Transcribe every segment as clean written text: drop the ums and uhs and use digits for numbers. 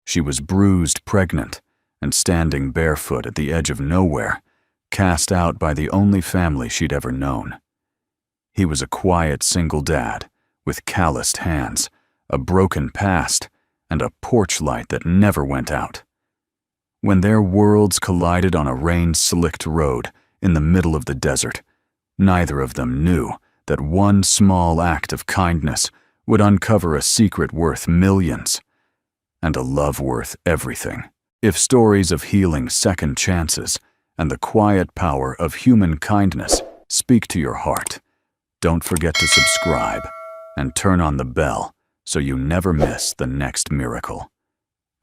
She was bruised pregnant and standing barefoot at the edge of nowhere, cast out by the only family she'd ever known. He was a quiet single dad with calloused hands, a broken past, and a porch light that never went out. When their worlds collided on a rain-slicked road in the middle of the desert, neither of them knew that one small act of kindness would uncover a secret worth millions, and a love worth everything. If stories of healing, second chances, and the quiet power of human kindness speak to your heart, don't forget to subscribe and turn on the bell so you never miss the next miracle.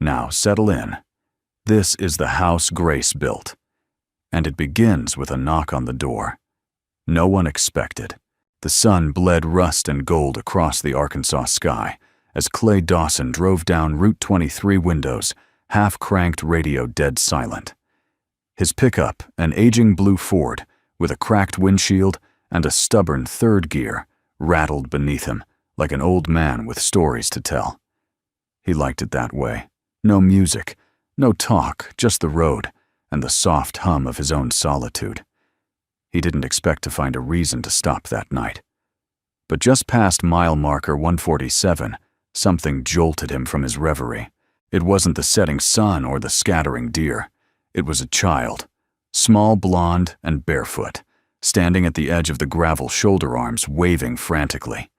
Now settle in. This is the house Grace built, and it begins with a knock on the door. No one expected. The sun bled rust and gold across the Arkansas sky as Clay Dawson drove down Route 23 windows, half-cranked, radio dead silent. His pickup, an aging blue Ford with a cracked windshield and a stubborn third gear, rattled beneath him like an old man with stories to tell. He liked it that way. No music, no talk, just the road and the soft hum of his own solitude. He didn't expect to find a reason to stop that night. But just past mile marker 147, something jolted him from his reverie. It wasn't the setting sun or the scattering deer. It was a child, small, blonde, and barefoot, standing at the edge of the gravel shoulder arms, waving frantically.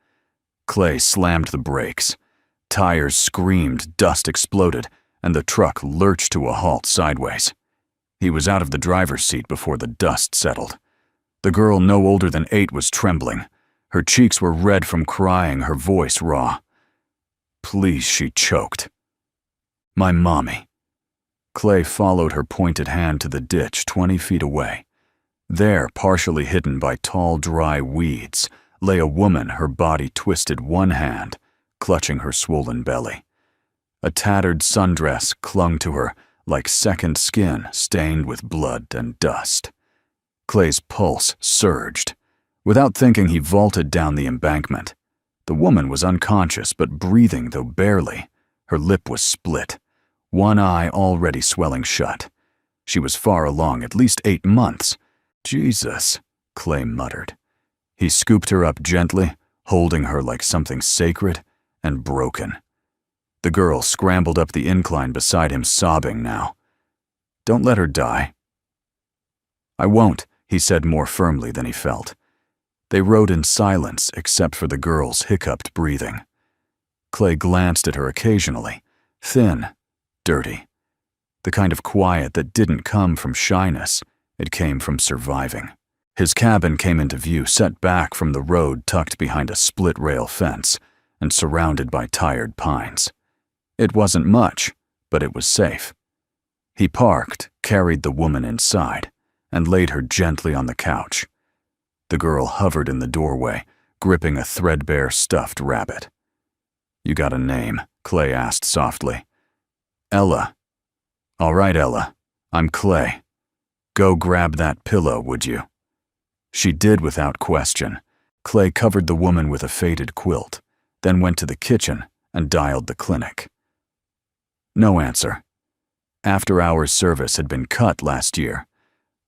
Clay slammed the brakes. Tires screamed, dust exploded, and the truck lurched to a halt sideways. He was out of the driver's seat before the dust settled. The girl, no older than 8, was trembling. Her cheeks were red from crying, her voice raw. "Please," she choked. "My mommy." Clay followed her pointed hand to the ditch 20 feet away. There, partially hidden by tall, dry weeds, lay a woman, her body twisted, one hand clutching her swollen belly. A tattered sundress clung to her like second skin stained with blood and dust. Clay's pulse surged. Without thinking, he vaulted down the embankment. The woman was unconscious but breathing, though barely. Her lip was split, one eye already swelling shut. She was far along, at least 8 months. "Jesus," Clay muttered. He scooped her up gently, holding her like something sacred and broken. The girl scrambled up the incline beside him, sobbing now. "Don't let her die." "I won't," he said more firmly than he felt. They rode in silence except for the girl's hiccuped breathing. Clay glanced at her occasionally, thin, dirty. The kind of quiet that didn't come from shyness, it came from surviving. His cabin came into view, set back from the road, tucked behind a split-rail fence and surrounded by tired pines. It wasn't much, but it was safe. He parked, carried the woman inside, and laid her gently on the couch. The girl hovered in the doorway, gripping a threadbare stuffed rabbit. "You got a name?" Clay asked softly. "Ella." "All right, Ella. I'm Clay. Go grab that pillow, would you?" She did without question. Clay covered the woman with a faded quilt, then went to the kitchen and dialed the clinic. No answer. After-hours service had been cut last year.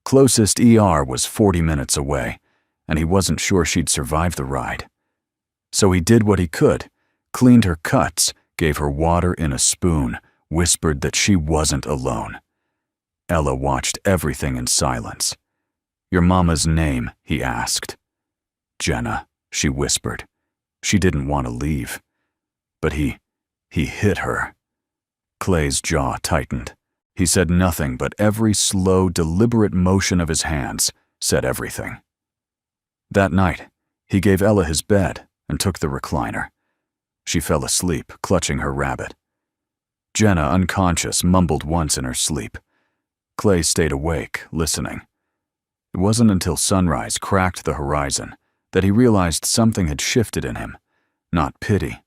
Closest ER was 40 minutes away, and he wasn't sure she'd survive the ride. So he did what he could, cleaned her cuts, gave her water in a spoon, whispered that she wasn't alone. Ella watched everything in silence. "Your mama's name?" he asked. "Jenna," she whispered. She didn't want to leave. But he hit her. Clay's jaw tightened. He said nothing, but every slow, deliberate motion of his hands said everything. That night, he gave Ella his bed and took the recliner. She fell asleep, clutching her rabbit. Jenna, unconscious, mumbled once in her sleep. Clay stayed awake, listening. It wasn't until sunrise cracked the horizon that he realized something had shifted in him. Not pity,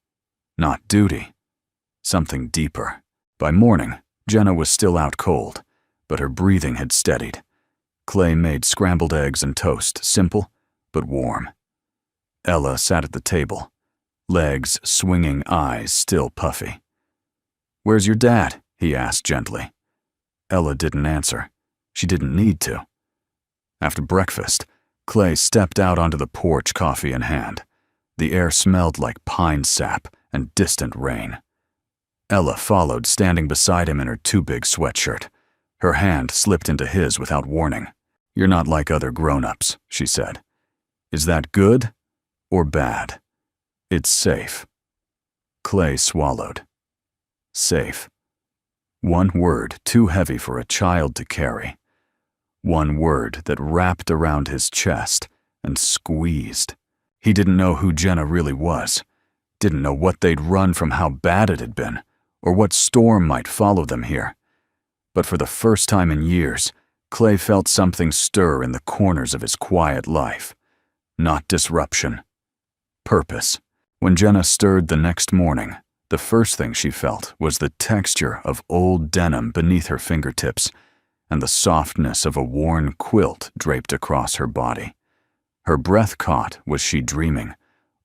not duty, something deeper. By morning, Jenna was still out cold, but her breathing had steadied. Clay made scrambled eggs and toast, simple but warm. Ella sat at the table, legs swinging, eyes still puffy. "Where's your dad?" he asked gently. Ella didn't answer. She didn't need to. After breakfast, Clay stepped out onto the porch, coffee in hand. The air smelled like pine sap and distant rain. Ella followed, standing beside him in her too-big sweatshirt. Her hand slipped into his without warning. "You're not like other grown-ups," she said. "Is that good or bad?" "It's safe." Clay swallowed. Safe. One word too heavy for a child to carry. One word that wrapped around his chest and squeezed. He didn't know who Jenna really was, didn't know what they'd run from, how bad it had been, or what storm might follow them here. But for the first time in years, Clay felt something stir in the corners of his quiet life. Not disruption. Purpose. When Jenna stirred the next morning, the first thing she felt was the texture of old denim beneath her fingertips and the softness of a worn quilt draped across her body. Her breath caught. Was she dreaming?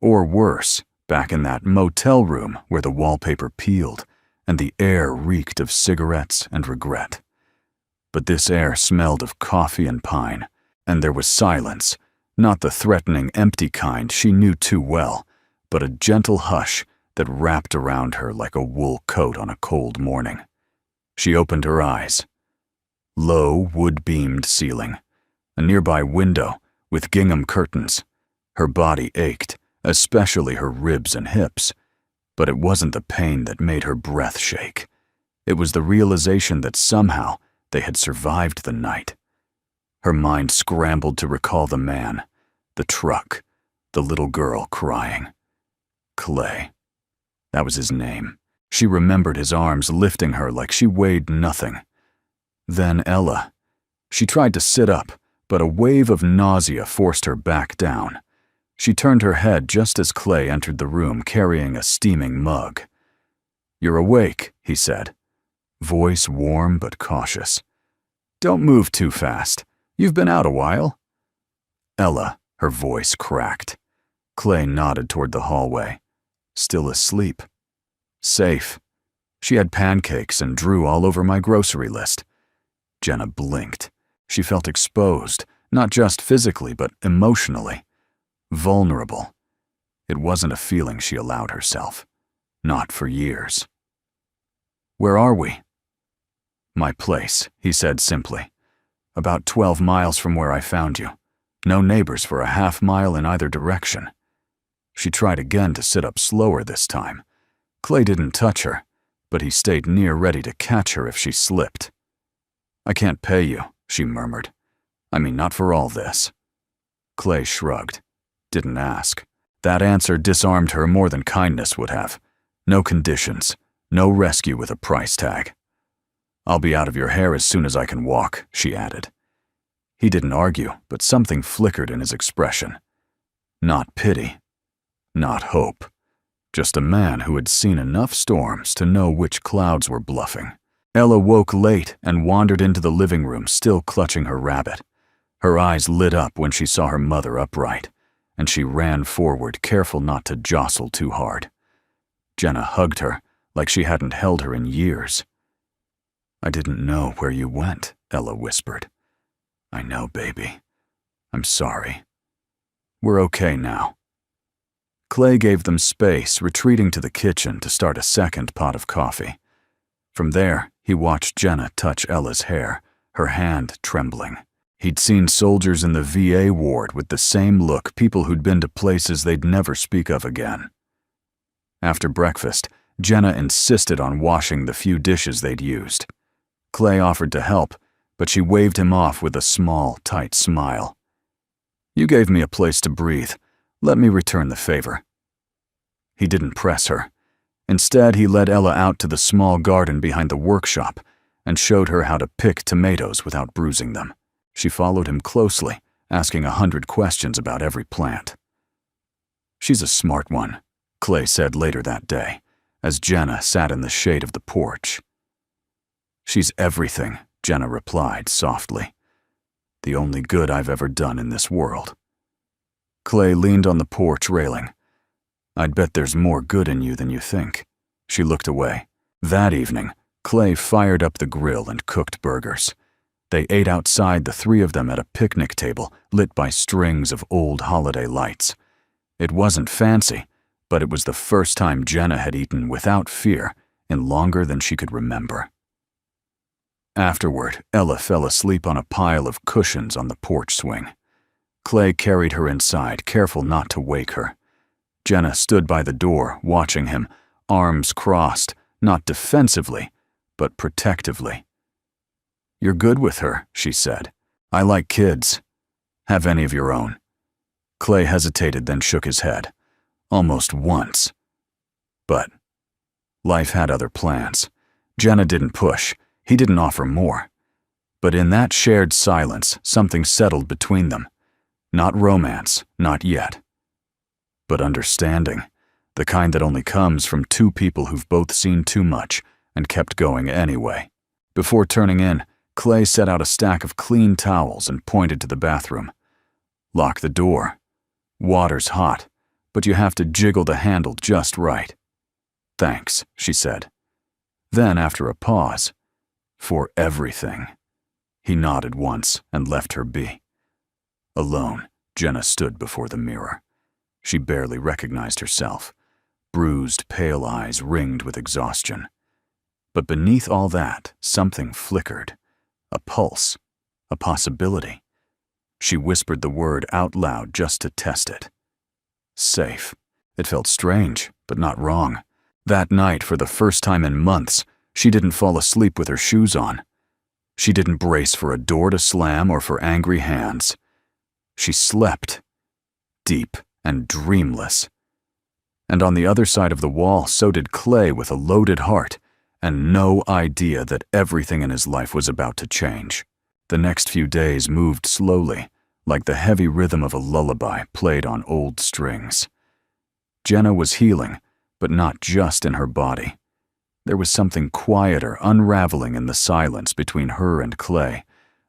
Or worse, back in that motel room where the wallpaper peeled and the air reeked of cigarettes and regret. But this air smelled of coffee and pine, and there was silence, not the threatening, empty kind she knew too well, but a gentle hush that wrapped around her like a wool coat on a cold morning. She opened her eyes. Low, wood-beamed ceiling. A nearby window with gingham curtains. Her body ached, especially her ribs and hips. But it wasn't the pain that made her breath shake. It was the realization that somehow they had survived the night. Her mind scrambled to recall the man, the truck, the little girl crying. Clay. That was his name. She remembered his arms lifting her like she weighed nothing. Then Ella. She tried to sit up, but a wave of nausea forced her back down. She turned her head just as Clay entered the room carrying a steaming mug. "You're awake," he said, voice warm but cautious. "Don't move too fast. You've been out a while." Ella, her voice cracked. Clay nodded toward the hallway. Still asleep. Safe. She had pancakes and Drew all over my grocery list. Jenna blinked. She felt exposed, not just physically, but emotionally. Vulnerable. It wasn't a feeling she allowed herself. Not for years. "Where are we?" "My place," he said simply. "About 12 miles from where I found you. No neighbors for a half mile in either direction." She tried again to sit up slower this time. Clay didn't touch her, but he stayed near, ready to catch her if she slipped. "I can't pay you," she murmured. "I mean, not for all this." Clay shrugged. Didn't ask. That answer disarmed her more than kindness would have. No conditions, no rescue with a price tag. "I'll be out of your hair as soon as I can walk," she added. He didn't argue, but something flickered in his expression. Not pity. Not hope. Just a man who had seen enough storms to know which clouds were bluffing. Ella woke late and wandered into the living room, still clutching her rabbit. Her eyes lit up when she saw her mother upright, and she ran forward, careful not to jostle too hard. Jenna hugged her like she hadn't held her in years. "I didn't know where you went," Ella whispered. "I know, baby. I'm sorry. We're okay now." Clay gave them space, retreating to the kitchen to start a second pot of coffee. From there, he watched Jenna touch Ella's hair, her hand trembling. He'd seen soldiers in the VA ward with the same look, people who'd been to places they'd never speak of again. After breakfast, Jenna insisted on washing the few dishes they'd used. Clay offered to help, but she waved him off with a small, tight smile. "You gave me a place to breathe. Let me return the favor." He didn't press her. Instead, he led Ella out to the small garden behind the workshop and showed her how to pick tomatoes without bruising them. She followed him closely, asking 100 questions about every plant. "She's a smart one," Clay said later that day, as Jenna sat in the shade of the porch. "She's everything," Jenna replied softly. "The only good I've ever done in this world." Clay leaned on the porch railing. "I'd bet there's more good in you than you think." She looked away. That evening, Clay fired up the grill and cooked burgers. They ate outside, the three of them, at a picnic table lit by strings of old holiday lights. It wasn't fancy, but it was the first time Jenna had eaten without fear in longer than she could remember. Afterward, Ella fell asleep on a pile of cushions on the porch swing. Clay carried her inside, careful not to wake her. Jenna stood by the door, watching him, arms crossed, not defensively, but protectively. "You're good with her," she said. "I like kids. Have any of your own." Clay hesitated, then shook his head. Almost once. But life had other plans. Jenna didn't push. He didn't offer more. But in that shared silence, something settled between them. Not romance, not yet. But understanding, the kind that only comes from two people who've both seen too much and kept going anyway. Before turning in, Clay set out a stack of clean towels and pointed to the bathroom. "Lock the door. Water's hot, but you have to jiggle the handle just right." "Thanks," she said. Then, after a pause, "For everything." He nodded once and left her be. Alone, Jenna stood before the mirror. She barely recognized herself. Bruised, pale eyes ringed with exhaustion. But beneath all that, something flickered. A pulse. A possibility. She whispered the word out loud just to test it. Safe. It felt strange, but not wrong. That night, for the first time in months, she didn't fall asleep with her shoes on. She didn't brace for a door to slam or for angry hands. She slept. Deep and dreamless. And on the other side of the wall, so did Clay, with a loaded heart and no idea that everything in his life was about to change. The next few days moved slowly, like the heavy rhythm of a lullaby played on old strings. Jenna was healing, but not just in her body. There was something quieter unraveling in the silence between her and Clay,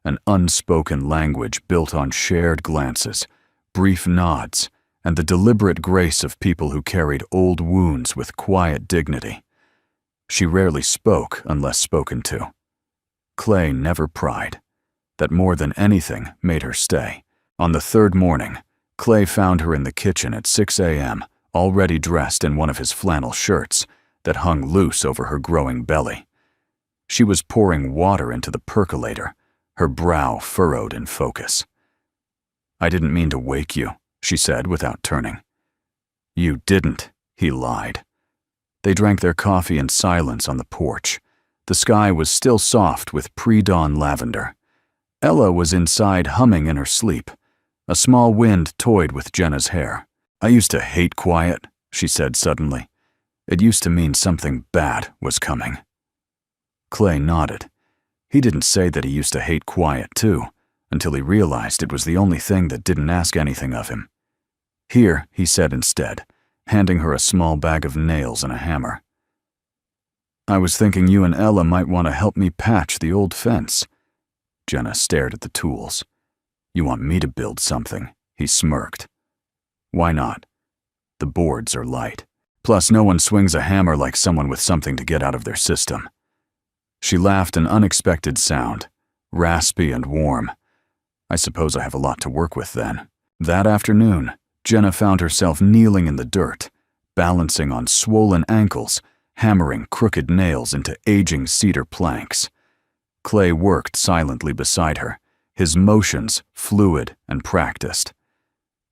an unspoken language built on shared glances, brief nods, and the deliberate grace of people who carried old wounds with quiet dignity. She rarely spoke unless spoken to. Clay never pried. That more than anything made her stay. On the third morning, Clay found her in the kitchen at 6 a.m., already dressed in one of his flannel shirts that hung loose over her growing belly. She was pouring water into the percolator, her brow furrowed in focus. "I didn't mean to wake you," she said without turning. "You didn't," he lied. They drank their coffee in silence on the porch. The sky was still soft with pre-dawn lavender. Ella was inside humming in her sleep. A small wind toyed with Jenna's hair. "I used to hate quiet," she said suddenly. "It used to mean something bad was coming." Clay nodded. He didn't say that he used to hate quiet too, until he realized it was the only thing that didn't ask anything of him. "Here," he said instead, handing her a small bag of nails and a hammer. "I was thinking you and Ella might want to help me patch the old fence." Jenna stared at the tools. "You want me to build something?" He smirked. "Why not? The boards are light. Plus, no one swings a hammer like someone with something to get out of their system." She laughed, an unexpected sound, raspy and warm. "I suppose I have a lot to work with then." That afternoon, Jenna found herself kneeling in the dirt, balancing on swollen ankles, hammering crooked nails into aging cedar planks. Clay worked silently beside her, his motions fluid and practiced.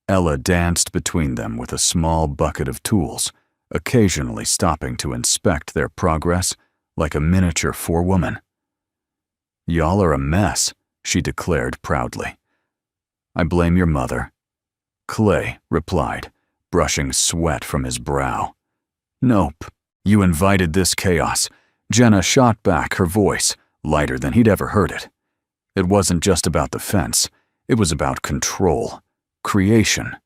Ella danced between them with a small bucket of tools, occasionally stopping to inspect their progress like a miniature forewoman. "Y'all are a mess," she declared proudly. "I blame your mother." Clay replied, brushing sweat from his brow. "Nope. You invited this chaos." Jenna shot back, her voice lighter than he'd ever heard it. It wasn't just about the fence. It was about control, creation,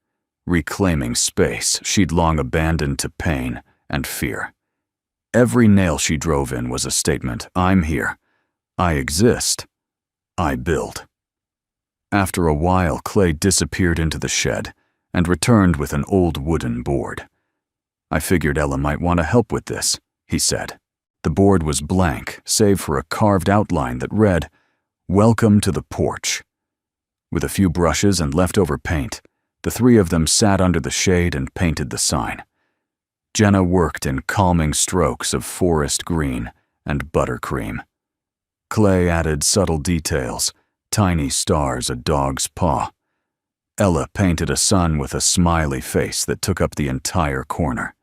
reclaiming space she'd long abandoned to pain and fear. Every nail she drove in was a statement: "I'm here. I exist. I build." After a while, Clay disappeared into the shed and returned with an old wooden board. "I figured Ella might want to help with this," he said. The board was blank, save for a carved outline that read, "Welcome to the porch." With a few brushes and leftover paint, the three of them sat under the shade and painted the sign. Jenna worked in calming strokes of forest green and buttercream. Clay added subtle details, tiny stars, a dog's paw. Ella painted a sun with a smiley face that took up the entire corner.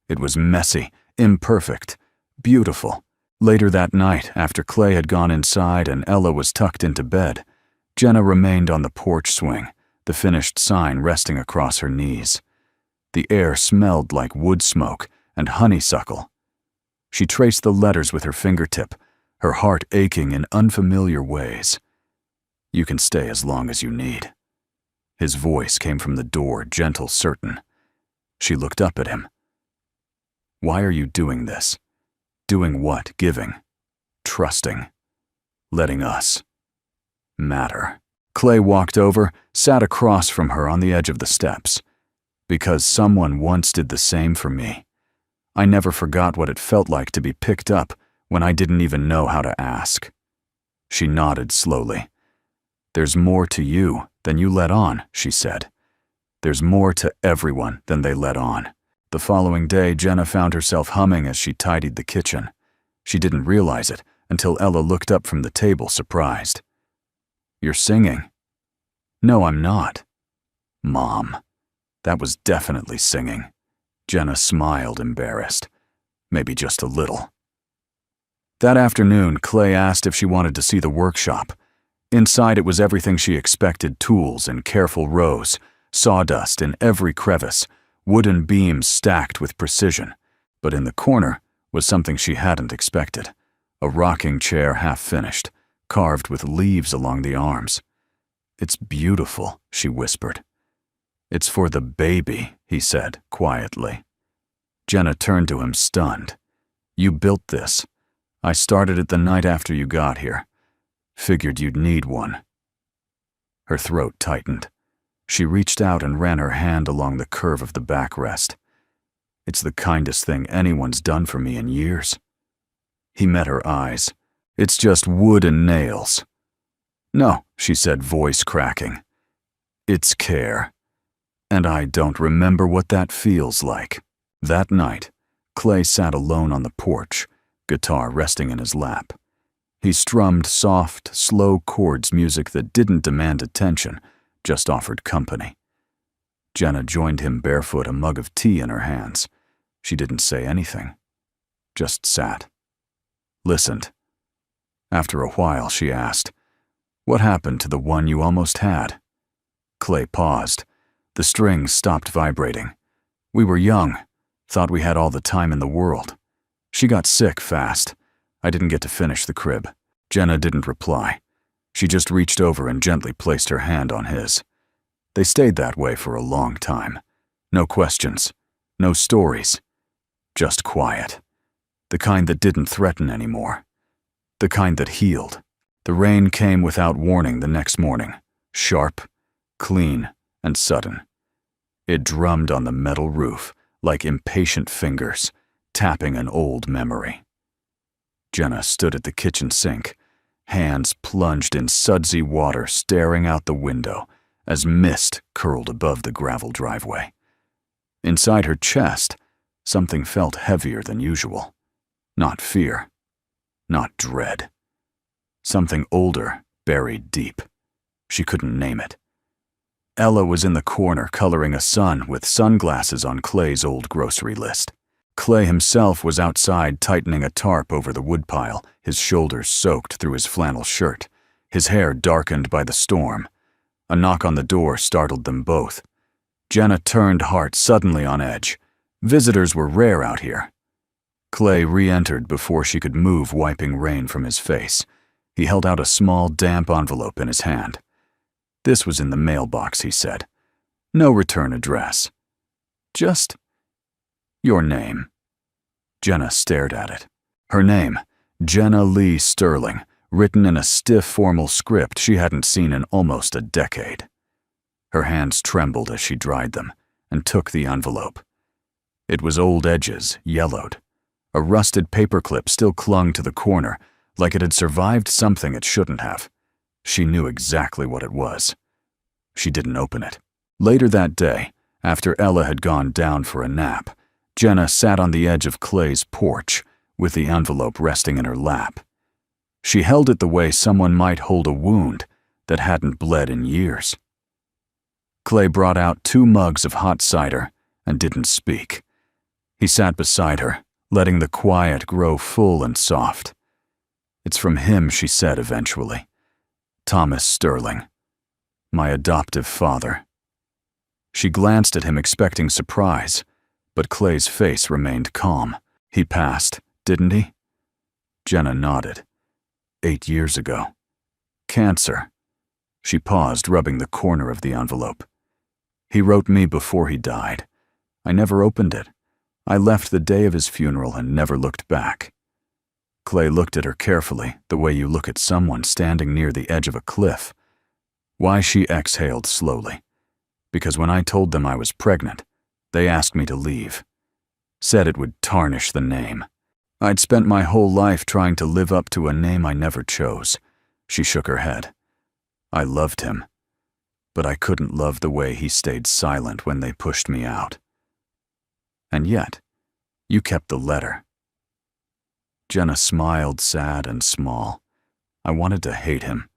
It was messy, imperfect, beautiful. Later that night, after Clay had gone inside and Ella was tucked into bed, Jenna remained on the porch swing, the finished sign resting across her knees. The air smelled like wood smoke and honeysuckle. She traced the letters with her fingertip, her heart aching in unfamiliar ways. "You can stay as long as you need." His voice came from the door, gentle, certain. She looked up at him. "Why are you doing this? Doing what? Giving? Trusting? Letting us matter?" Clay walked over, sat across from her on the edge of the steps. "Because someone once did the same for me. I never forgot what it felt like to be picked up when I didn't even know how to ask." She nodded slowly. "There's more to you than you let on," she said. "There's more to everyone than they let on." The following day, Jenna found herself humming as she tidied the kitchen. She didn't realize it until Ella looked up from the table, surprised. "You're singing." "No, I'm not." "Mom, that was definitely singing." Jenna smiled, embarrassed. Maybe just a little. That afternoon, Clay asked if she wanted to see the workshop. Inside it was everything she expected: tools in careful rows, sawdust in every crevice, wooden beams stacked with precision. But in the corner was something she hadn't expected: a rocking chair half-finished, carved with leaves along the arms. "It's beautiful," she whispered. "It's for the baby," he said quietly. Jenna turned to him, stunned. "You built this. I started it the night after you got here. Figured you'd need one." Her throat tightened. She reached out and ran her hand along the curve of the backrest. "It's the kindest thing anyone's done for me in years." He met her eyes. "It's just wood and nails." "No," she said, voice cracking. "It's care. And I don't remember what that feels like." That night, Clay sat alone on the porch, guitar resting in his lap. He strummed soft, slow chords, music that didn't demand attention, just offered company. Jenna joined him barefoot, a mug of tea in her hands. She didn't say anything, just sat. Listened. After a while, she asked, "What happened to the one you almost had?" Clay paused. The strings stopped vibrating. "We were young, thought we had all the time in the world. She got sick fast. I didn't get to finish the crib." Jenna didn't reply. She just reached over and gently placed her hand on his. They stayed that way for a long time. No questions, no stories, just quiet. The kind that didn't threaten anymore. The kind that healed. The rain came without warning the next morning, sharp, clean, and sudden. It drummed on the metal roof like impatient fingers, tapping an old memory. Jenna stood at the kitchen sink, hands plunged in sudsy water, staring out the window as mist curled above the gravel driveway. Inside her chest, something felt heavier than usual. Not fear, not dread. Something older, buried deep. She couldn't name it. Ella was in the corner coloring a sun with sunglasses on Clay's old grocery list. Clay himself was outside tightening a tarp over the woodpile, his shoulders soaked through his flannel shirt, his hair darkened by the storm. A knock on the door startled them both. Jenna turned, heart suddenly on edge. Visitors were rare out here. Clay re-entered before she could move, wiping rain from his face. He held out a small, damp envelope in his hand. "This was in the mailbox," he said. "No return address. Just your name." Jenna stared at it. Her name, Jenna Lee Sterling, written in a stiff, formal script she hadn't seen in almost a decade. Her hands trembled as she dried them and took the envelope. It was old edges, yellowed. A rusted paperclip still clung to the corner, like it had survived something it shouldn't have. She knew exactly what it was. She didn't open it. Later that day, after Ella had gone down for a nap, Jenna sat on the edge of Clay's porch, with the envelope resting in her lap. She held it the way someone might hold a wound that hadn't bled in years. Clay brought out 2 mugs of hot cider and didn't speak. He sat beside her, letting the quiet grow full and soft. "It's from him," she said eventually. "Thomas Sterling, my adoptive father." She glanced at him expecting surprise, but Clay's face remained calm. "He passed, didn't he?" Jenna nodded. 8 years ago. Cancer. She paused, rubbing the corner of the envelope. "He wrote me before he died. I never opened it. I left the day of his funeral and never looked back." Clay looked at her carefully, the way you look at someone standing near the edge of a cliff. "Why?" She exhaled slowly. "Because when I told them I was pregnant, they asked me to leave. Said it would tarnish the name. I'd spent my whole life trying to live up to a name I never chose." She shook her head. "I loved him, but I couldn't love the way he stayed silent when they pushed me out. And yet, you kept the letter." Jenna smiled, sad and small. "I wanted to hate him,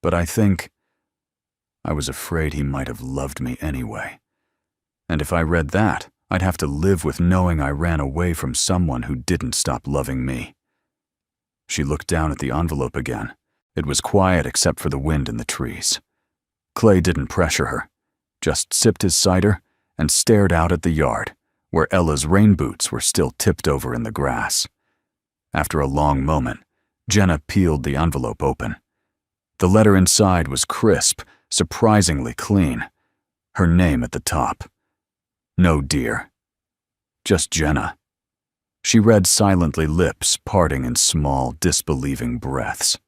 but I was afraid he might have loved me anyway. And if I read that, I'd have to live with knowing I ran away from someone who didn't stop loving me." She looked down at the envelope again. It was quiet except for the wind in the trees. Clay didn't pressure her, just sipped his cider and stared out at the yard, where Ella's rain boots were still tipped over in the grass. After a long moment, Jenna peeled the envelope open. The letter inside was crisp, surprisingly clean. Her name at the top. "No, dear. Just Jenna." She read silently, lips parting in small, disbelieving breaths.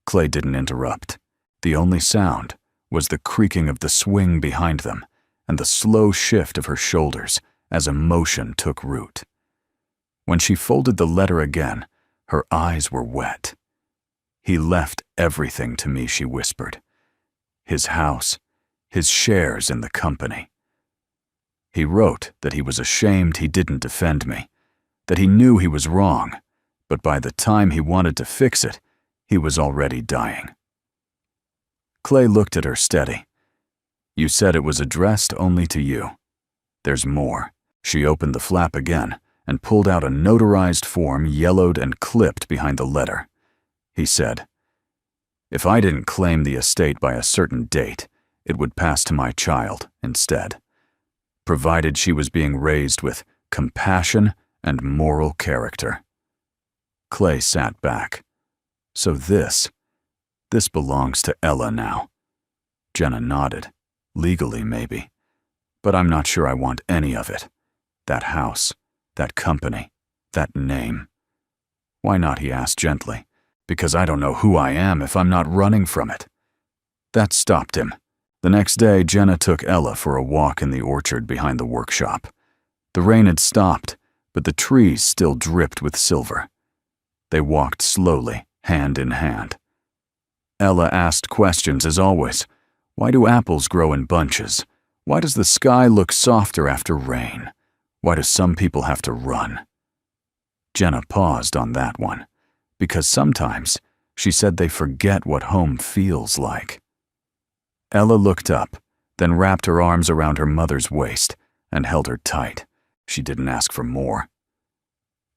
Clay didn't interrupt. The only sound was the creaking of the swing behind them and the slow shift of her shoulders as emotion took root. When she folded the letter again, her eyes were wet. "He left everything to me," she whispered. "His house, his shares in the company. He wrote that he was ashamed he didn't defend me, that he knew he was wrong, but by the time he wanted to fix it, he was already dying." Clay looked at her steady. "You said it was addressed only to you. There's more." She opened the flap again and pulled out a notarized form yellowed and clipped behind the letter. He said, "If I didn't claim the estate by a certain date, it would pass to my child instead, provided she was being raised with compassion and moral character." Clay sat back. "So this belongs to Ella now." Jenna nodded. "Legally, maybe. But I'm not sure I want any of it. That house, that company, that name." "Why not?" he asked gently. "Because I don't know who I am if I'm not running from it." That stopped him. The next day, Jenna took Ella for a walk in the orchard behind the workshop. The rain had stopped, but the trees still dripped with silver. They walked slowly, hand in hand. Ella asked questions as always. Why do apples grow in bunches? Why does the sky look softer after rain? Why do some people have to run? Jenna paused on that one, because sometimes, she said, they forget what home feels like. Ella looked up, then wrapped her arms around her mother's waist and held her tight. She didn't ask for more.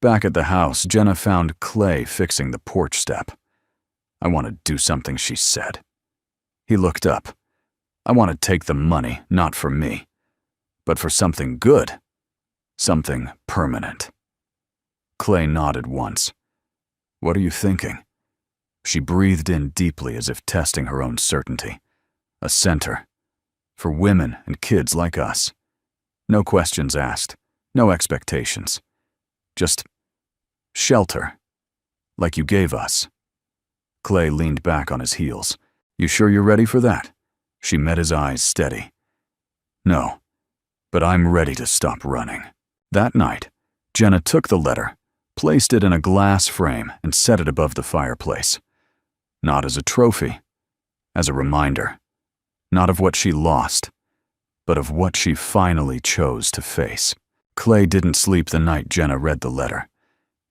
Back at the house, Jenna found Clay fixing the porch step. "I want to do something," she said. He looked up. "I want to take the money, not for me, but for something good, something permanent." Clay nodded once. "What are you thinking?" She breathed in deeply as if testing her own certainty. "A center. For women and kids like us. No questions asked. No expectations. Just shelter. Like you gave us." Clay leaned back on his heels. "You sure you're ready for that?" She met his eyes steady. "No, but I'm ready to stop running." That night, Jenna took the letter, placed it in a glass frame, and set it above the fireplace. Not as a trophy, as a reminder, not of what she lost, but of what she finally chose to face. Clay didn't sleep the night Jenna read the letter.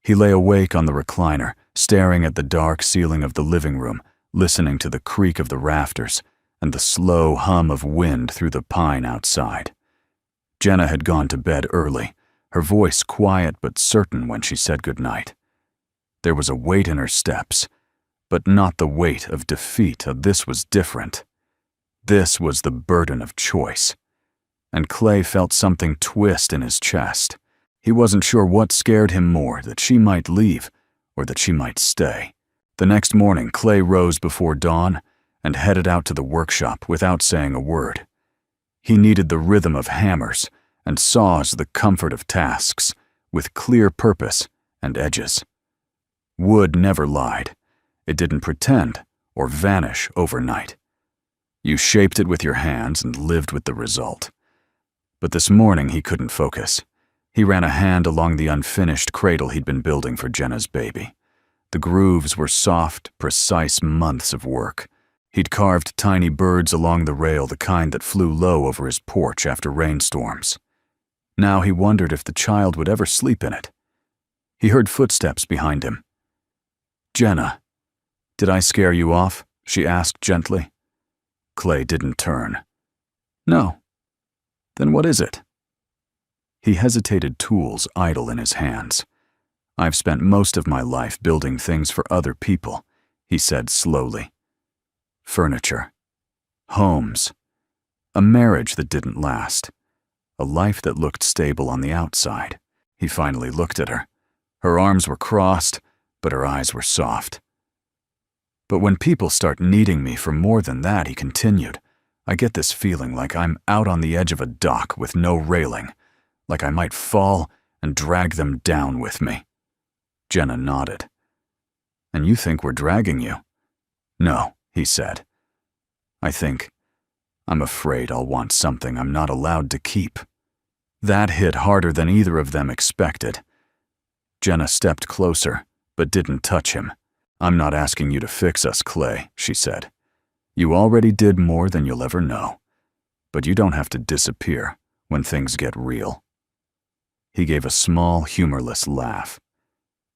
He lay awake on the recliner, staring at the dark ceiling of the living room, listening to the creak of the rafters and the slow hum of wind through the pine outside. Jenna had gone to bed early, her voice quiet but certain when she said goodnight. There was a weight in her steps, but not the weight of defeat. This was different. This was the burden of choice. And Clay felt something twist in his chest. He wasn't sure what scared him more, that she might leave or that she might stay. The next morning, Clay rose before dawn and headed out to the workshop without saying a word. He needed the rhythm of hammers and saws, the comfort of tasks, with clear purpose and edges. Wood never lied. It didn't pretend or vanish overnight. You shaped it with your hands and lived with the result. But this morning he couldn't focus. He ran a hand along the unfinished cradle he'd been building for Jenna's baby. The grooves were soft, precise months of work. He'd carved tiny birds along the rail, the kind that flew low over his porch after rainstorms. Now he wondered if the child would ever sleep in it. He heard footsteps behind him. "Jenna, did I scare you off?" she asked gently. Clay didn't turn. "No." "Then what is it?" He hesitated, tools idle in his hands. "I've spent most of my life building things for other people," he said slowly. "Furniture, homes, a marriage that didn't last, a life that looked stable on the outside." He finally looked at her. Her arms were crossed, but her eyes were soft. "But when people start needing me for more than that," he continued, "I get this feeling like I'm out on the edge of a dock with no railing, like I might fall and drag them down with me." Jenna nodded. "And you think we're dragging you?" "No," he said. I'm afraid I'll want something I'm not allowed to keep." That hit harder than either of them expected. Jenna stepped closer, but didn't touch him. "I'm not asking you to fix us, Clay," she said. "You already did more than you'll ever know. But you don't have to disappear when things get real." He gave a small, humorless laugh.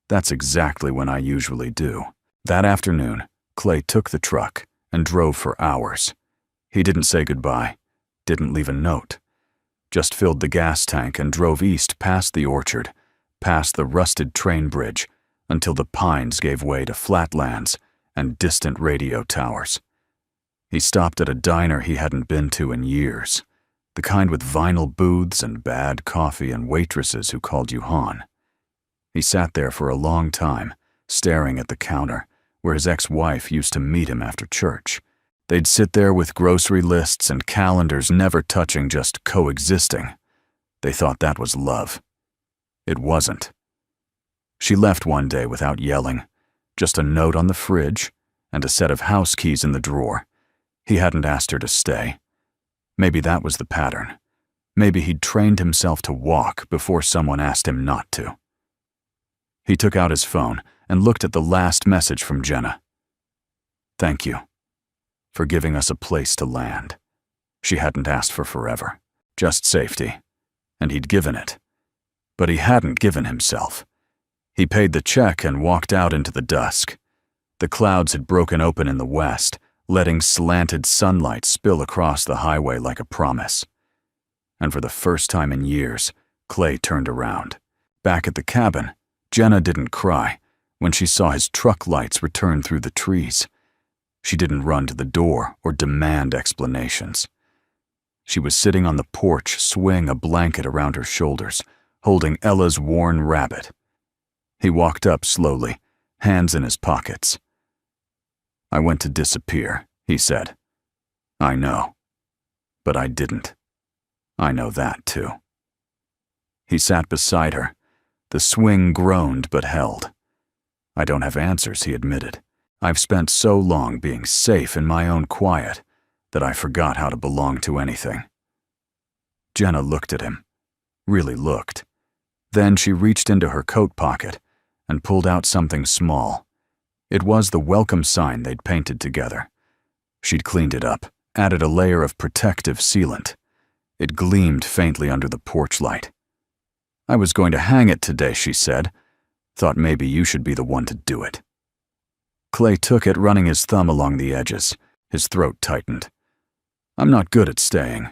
"That's exactly when I usually do." That afternoon, Clay took the truck and drove for hours. He didn't say goodbye, didn't leave a note. Just filled the gas tank and drove east past the orchard, past the rusted train bridge, until the pines gave way to flatlands and distant radio towers. He stopped at a diner he hadn't been to in years, the kind with vinyl booths and bad coffee and waitresses who called you hon. He sat there for a long time, staring at the counter, where his ex-wife used to meet him after church. They'd sit there with grocery lists and calendars never touching, just coexisting. They thought that was love. It wasn't. She left one day without yelling, just a note on the fridge and a set of house keys in the drawer. He hadn't asked her to stay. Maybe that was the pattern. Maybe he'd trained himself to walk before someone asked him not to. He took out his phone and looked at the last message from Jenna. "Thank you for giving us a place to land." She hadn't asked for forever, just safety, and he'd given it. But he hadn't given himself. He paid the check and walked out into the dusk. The clouds had broken open in the west, letting slanted sunlight spill across the highway like a promise. And for the first time in years, Clay turned around. Back at the cabin, Jenna didn't cry when she saw his truck lights return through the trees. She didn't run to the door or demand explanations. She was sitting on the porch, swing a blanket around her shoulders, holding Ella's worn rabbit. He walked up slowly, hands in his pockets. "I went to disappear," he said. "I know. But I didn't. I know that, too." He sat beside her. The swing groaned but held. "I don't have answers," he admitted. "I've spent so long being safe in my own quiet that I forgot how to belong to anything." Jenna looked at him, really looked. Then she reached into her coat pocket and pulled out something small. It was the welcome sign they'd painted together. She'd cleaned it up, added a layer of protective sealant. It gleamed faintly under the porch light. "I was going to hang it today," she said. "Thought maybe you should be the one to do it." Clay took it, running his thumb along the edges. His throat tightened. "I'm not good at staying."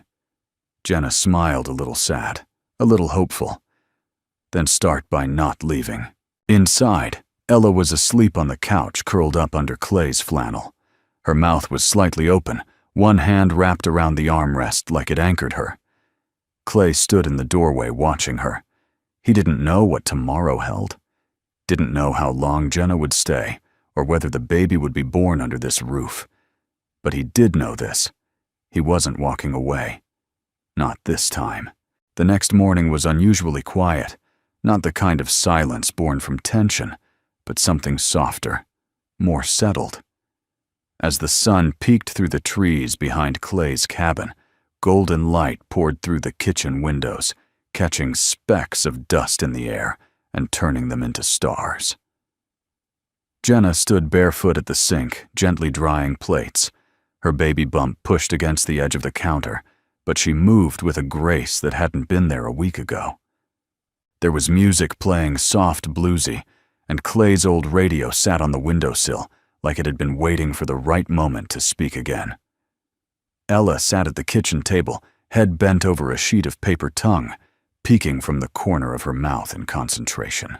Jenna smiled, a little sad, a little hopeful. "Then start by not leaving." Inside, Ella was asleep on the couch, curled up under Clay's flannel. Her mouth was slightly open, one hand wrapped around the armrest like it anchored her. Clay stood in the doorway watching her. He didn't know what tomorrow held. Didn't know how long Jenna would stay, or whether the baby would be born under this roof. But he did know this. He wasn't walking away. Not this time. The next morning was unusually quiet, not the kind of silence born from tension, but something softer, more settled. As the sun peeked through the trees behind Clay's cabin, golden light poured through the kitchen windows, catching specks of dust in the air and turning them into stars. Jenna stood barefoot at the sink, gently drying plates. Her baby bump pushed against the edge of the counter, but she moved with a grace that hadn't been there a week ago. There was music playing, soft bluesy, and Clay's old radio sat on the windowsill like it had been waiting for the right moment to speak again. Ella sat at the kitchen table, head bent over a sheet of paper tongue, peeking from the corner of her mouth in concentration.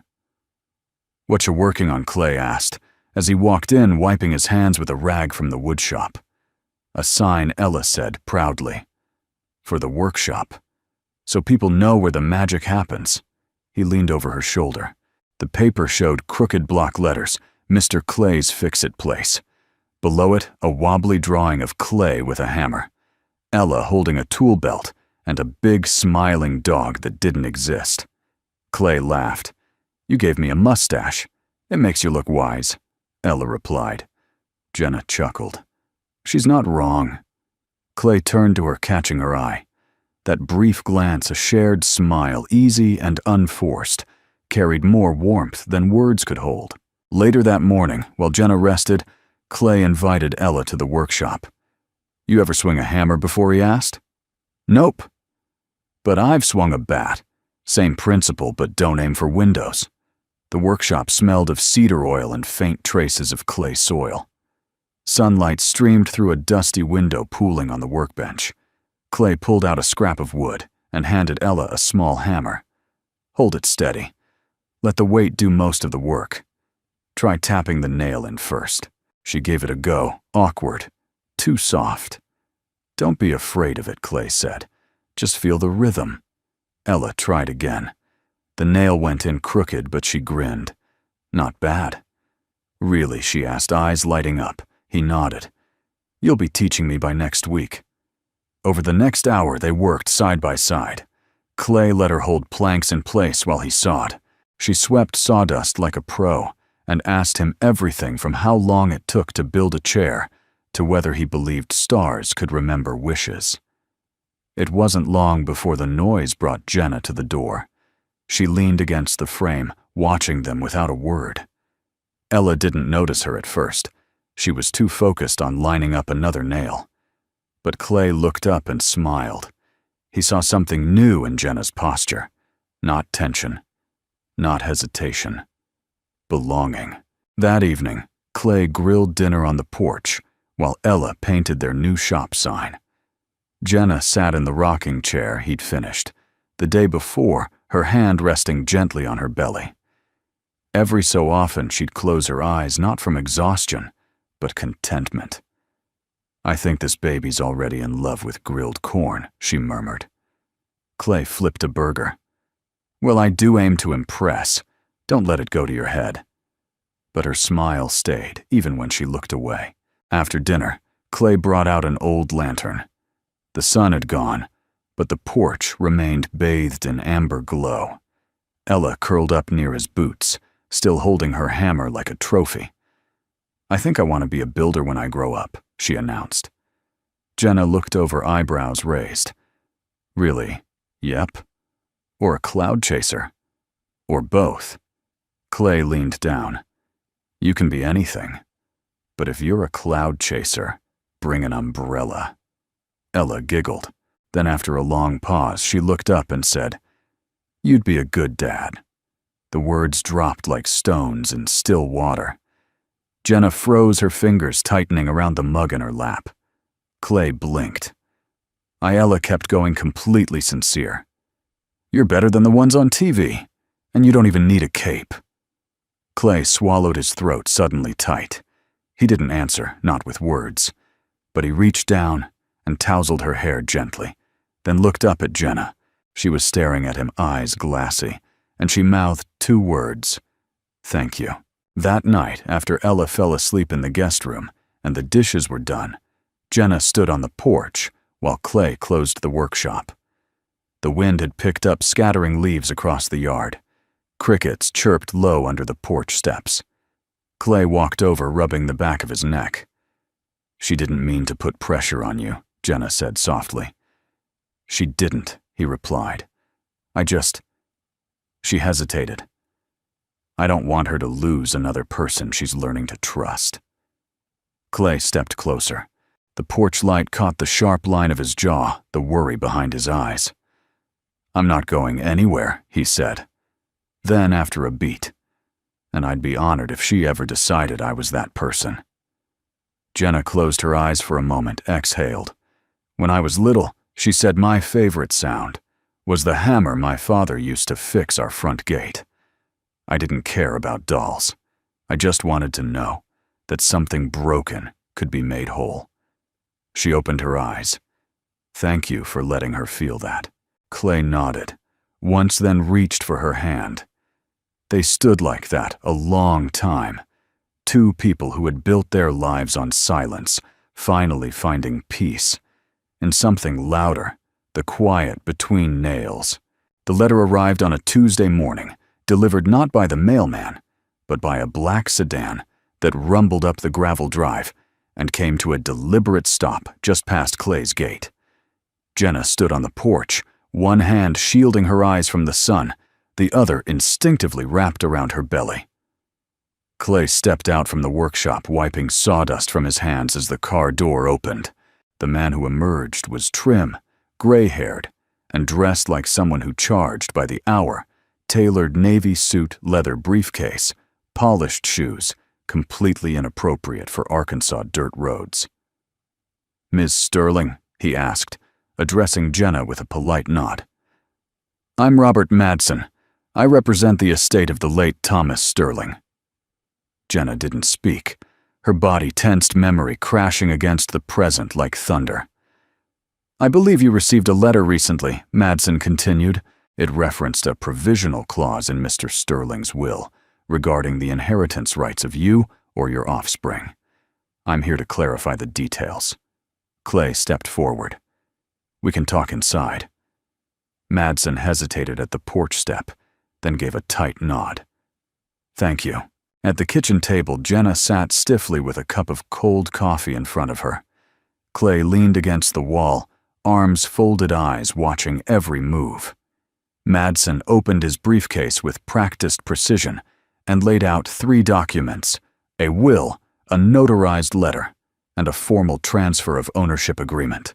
"What you working on?" Clay asked, as he walked in, wiping his hands with a rag from the woodshop. A sign, Ella said proudly. "For the workshop. So people know where the magic happens." He leaned over her shoulder. The paper showed crooked block letters, Mr. Clay's Fix-It Place. Below it, a wobbly drawing of Clay with a hammer. Ella holding a tool belt and a big smiling dog that didn't exist. Clay laughed. "You gave me a mustache. It makes you look wise," Ella replied. Jenna chuckled. "She's not wrong." Clay turned to her, catching her eye. That brief glance, a shared smile, easy and unforced, carried more warmth than words could hold. Later that morning, while Jenna rested, Clay invited Ella to the workshop. "You ever swing a hammer before?" he asked. "Nope. But I've swung a bat. Same principle, but don't aim for windows." The workshop smelled of cedar oil and faint traces of clay soil. Sunlight streamed through a dusty window pooling on the workbench. Clay pulled out a scrap of wood and handed Ella a small hammer. "Hold it steady. Let the weight do most of the work. Try tapping the nail in first." She gave it a go, awkward, too soft. "Don't be afraid of it," Clay said. "Just feel the rhythm." Ella tried again. The nail went in crooked, but she grinned. "Not bad." "Really?" she asked, eyes lighting up. He nodded. "You'll be teaching me by next week." Over the next hour, they worked side by side. Clay let her hold planks in place while he sawed. She swept sawdust like a pro and asked him everything from how long it took to build a chair to whether he believed stars could remember wishes. It wasn't long before the noise brought Jenna to the door. She leaned against the frame, watching them without a word. Ella didn't notice her at first. She was too focused on lining up another nail. But Clay looked up and smiled. He saw something new in Jenna's posture. Not tension. Not hesitation. Belonging. That evening, Clay grilled dinner on the porch, while Ella painted their new shop sign. Jenna sat in the rocking chair he'd finished, the day before, her hand resting gently on her belly. Every so often she'd close her eyes, not from exhaustion, but contentment. "I think this baby's already in love with grilled corn," she murmured. Clay flipped a burger. "Well, I do aim to impress. Don't let it go to your head." But her smile stayed, even when she looked away. After dinner, Clay brought out an old lantern. The sun had gone, but the porch remained bathed in amber glow. Ella curled up near his boots, still holding her hammer like a trophy. "I think I want to be a builder when I grow up," she announced. Jenna looked over, eyebrows raised. "Really? Yep. Or a cloud chaser? Or both?" Clay leaned down. You can be anything, but if you're a cloud chaser, bring an umbrella. Ella giggled. Then after a long pause, she looked up and said, You'd be a good dad. The words dropped like stones in still water. Jenna froze, her fingers tightening around the mug in her lap. Clay blinked. Ayala kept going, completely sincere. You're better than the ones on TV, and you don't even need a cape. Clay swallowed, his throat suddenly tight. He didn't answer, not with words, but he reached down and tousled her hair gently, then looked up at Jenna. She was staring at him, eyes glassy, and she mouthed 2 words, "Thank you." That night, after Ella fell asleep in the guest room and the dishes were done, Jenna stood on the porch while Clay closed the workshop. The wind had picked up, scattering leaves across the yard. Crickets chirped low under the porch steps. Clay walked over, rubbing the back of his neck. "She didn't mean to put pressure on you," Jenna said softly. "She didn't," he replied. She hesitated. "I don't want her to lose another person she's learning to trust." Clay stepped closer. The porch light caught the sharp line of his jaw, the worry behind his eyes. "I'm not going anywhere," he said. Then, after a beat, "And I'd be honored if she ever decided I was that person." Jenna closed her eyes for a moment, exhaled. "When I was little," she said, "my favorite sound was the hammer my father used to fix our front gate. I didn't care about dolls. I just wanted to know that something broken could be made whole." She opened her eyes. "Thank you for letting her feel that." Clay nodded, once then reached for her hand. They stood like that a long time, 2 people who had built their lives on silence, finally finding peace in something louder, the quiet between nails. The letter arrived on a Tuesday morning, delivered not by the mailman, but by a black sedan that rumbled up the gravel drive and came to a deliberate stop just past Clay's gate. Jenna stood on the porch, one hand shielding her eyes from the sun, the other instinctively wrapped around her belly. Clay stepped out from the workshop, wiping sawdust from his hands as the car door opened. The man who emerged was trim, gray-haired, and dressed like someone who charged by the hour. Tailored navy suit, leather briefcase, polished shoes, completely inappropriate for Arkansas dirt roads. "Ms. Sterling?" he asked, addressing Jenna with a polite nod. "I'm Robert Madsen. I represent the estate of the late Thomas Sterling." Jenna didn't speak, her body tensed, memory crashing against the present like thunder. "I believe you received a letter recently," Madsen continued. It referenced a provisional clause in Mr. Sterling's will regarding the inheritance rights of you or your offspring. "I'm here to clarify the details." Clay stepped forward. "We can talk inside." Madsen hesitated at the porch step, then gave a tight nod. "Thank you." At the kitchen table, Jenna sat stiffly with a cup of cold coffee in front of her. Clay leaned against the wall, arms folded, eyes watching every move. Madsen opened his briefcase with practiced precision and laid out 3 documents: a will, a notarized letter, and a formal transfer of ownership agreement.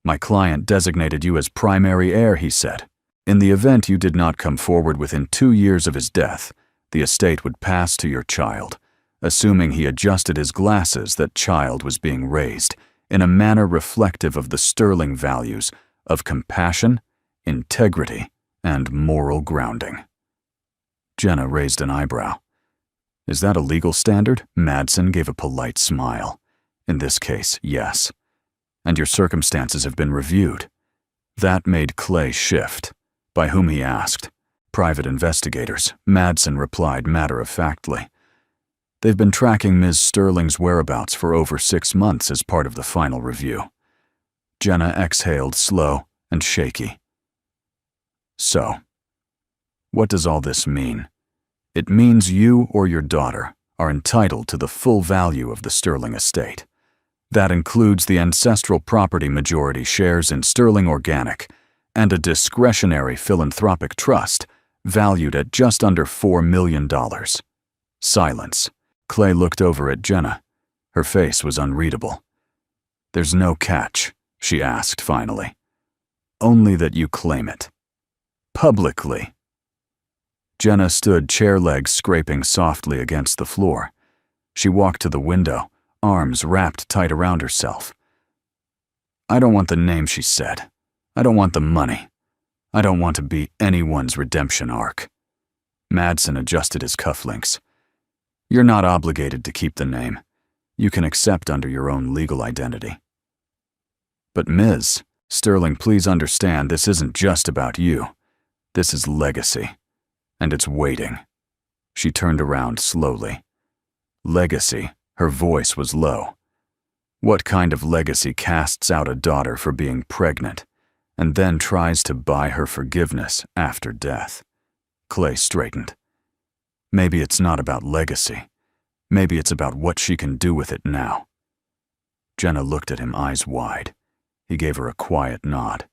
"My client designated you as primary heir," he said. "In the event you did not come forward within 2 years of his death, the estate would pass to your child, assuming he adjusted his glasses that child was being raised in a manner reflective of the Sterling values of compassion, integrity, and moral grounding." Jenna raised an eyebrow. "Is that a legal standard?" Madsen gave a polite smile. "In this case, yes. And your circumstances have been reviewed." That made Clay shift. By whom, he asked. "Private investigators," Madsen replied matter-of-factly. "They've been tracking Ms. Sterling's whereabouts for over 6 months as part of the final review." Jenna exhaled, slow and shaky. "So, what does all this mean?" "It means you or your daughter are entitled to the full value of the Sterling estate. That includes the ancestral property majority shares in Sterling Organic and a discretionary philanthropic trust valued at just under $4 million. Silence. Clay looked over at Jenna. Her face was unreadable. "There's no catch," she asked finally. "Only that you claim it. Publicly." Jenna stood, chair legs scraping softly against the floor. She walked to the window, arms wrapped tight around herself. "I don't want the name," she said. "I don't want the money. I don't want to be anyone's redemption arc." Madsen adjusted his cufflinks. "You're not obligated to keep the name. You can accept under your own legal identity." "But Ms. Sterling, please understand this isn't just about you. This is legacy. And it's waiting." She turned around slowly. "Legacy," her voice was low. "What kind of legacy casts out a daughter for being pregnant and then tries to buy her forgiveness after death?" Clay straightened. "Maybe it's not about legacy. Maybe it's about what she can do with it now." Jenna looked at him, eyes wide. He gave her a quiet nod.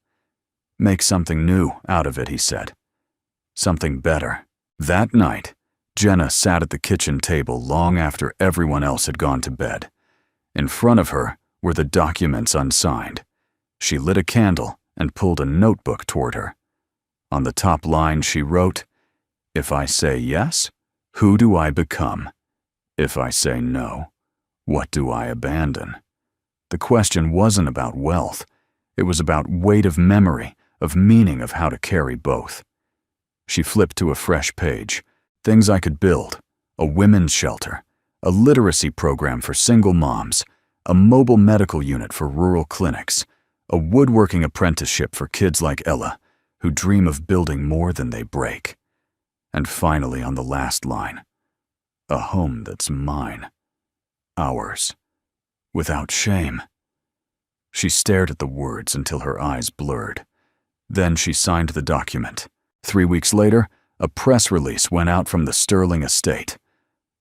"Make something new out of it," he said. "Something better." That night, Jenna sat at the kitchen table long after everyone else had gone to bed. In front of her were the documents unsigned. She lit a candle and pulled a notebook toward her. On the top line she wrote, "If I say yes, who do I become? If I say no, what do I abandon?" The question wasn't about wealth. It was about weight of memory, of meaning, of how to carry both. She flipped to a fresh page. Things I could build: a women's shelter, a literacy program for single moms, a mobile medical unit for rural clinics, a woodworking apprenticeship for kids like Ella, who dream of building more than they break. And finally, on the last line, a home that's mine. Ours. Without shame. She stared at the words until her eyes blurred. Then she signed the document. 3 weeks later, a press release went out from the Sterling estate.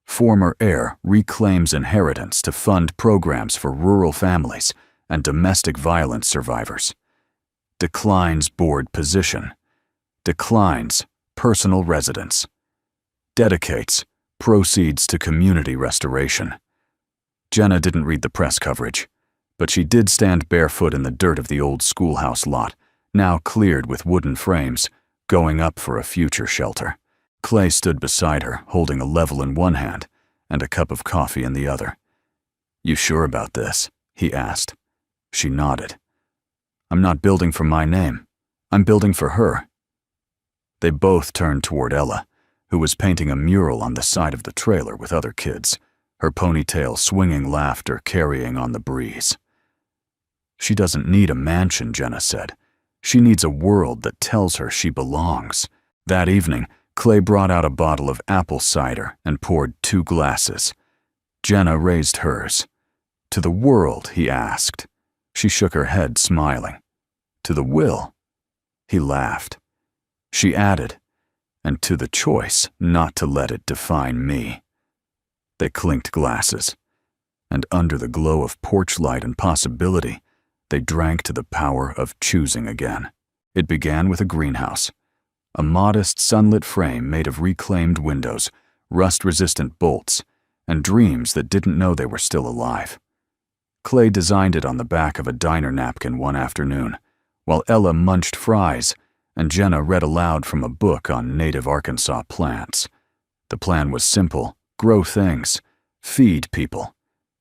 Former heir reclaims inheritance to fund programs for rural families and domestic violence survivors. Declines board position. Declines personal residence. Dedicates proceeds to community restoration. Jenna didn't read the press coverage, but she did stand barefoot in the dirt of the old schoolhouse lot, now cleared with wooden frames, going up for a future shelter. Clay stood beside her, holding a level in one hand and a cup of coffee in the other. "You sure about this?" he asked. She nodded. "I'm not building for my name. I'm building for her." They both turned toward Ella, who was painting a mural on the side of the trailer with other kids, her ponytail swinging laughter carrying on the breeze. "She doesn't need a mansion," Jenna said. "She needs a world that tells her she belongs." That evening, Clay brought out a bottle of apple cider and poured 2 glasses. Jenna raised hers. "To the world?" he asked. She shook her head, smiling. "To the will?" He laughed. She added, "And to the choice not to let it define me." They clinked glasses, and under the glow of porch light and possibility, they drank to the power of choosing again. It began with a greenhouse, a modest sunlit frame made of reclaimed windows, rust-resistant bolts, and dreams that didn't know they were still alive. Clay designed it on the back of a diner napkin one afternoon, while Ella munched fries and Jenna read aloud from a book on native Arkansas plants. The plan was simple: grow things, feed people,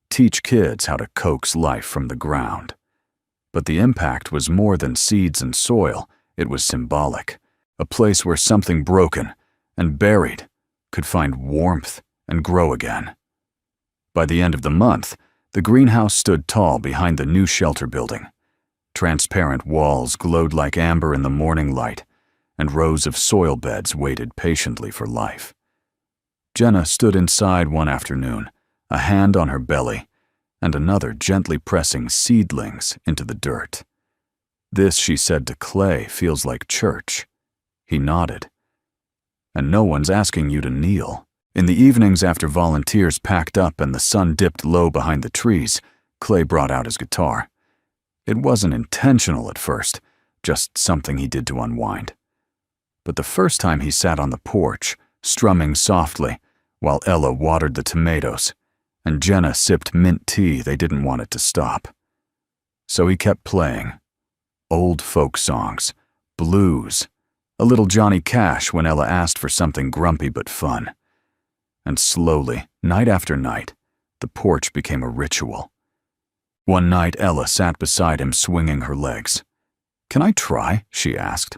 teach kids how to coax life from the ground. But the impact was more than seeds and soil. It was symbolic. A place where something broken and buried could find warmth and grow again. By the end of the month, the greenhouse stood tall behind the new shelter building. Transparent walls glowed like amber in the morning light, and rows of soil beds waited patiently for life. Jenna stood inside one afternoon, a hand on her belly, and another gently pressing seedlings into the dirt. "This," she said to Clay, "feels like church." He nodded. "And no one's asking you to kneel." In the evenings after volunteers packed up and the sun dipped low behind the trees, Clay brought out his guitar. It wasn't intentional at first, just something he did to unwind. But the first time he sat on the porch, strumming softly, while Ella watered the tomatoes, and Jenna sipped mint tea, they didn't want it to stop. So he kept playing. Old folk songs, blues, a little Johnny Cash when Ella asked for something grumpy but fun. And slowly, night after night, the porch became a ritual. One night, Ella sat beside him swinging her legs. "Can I try?" she asked.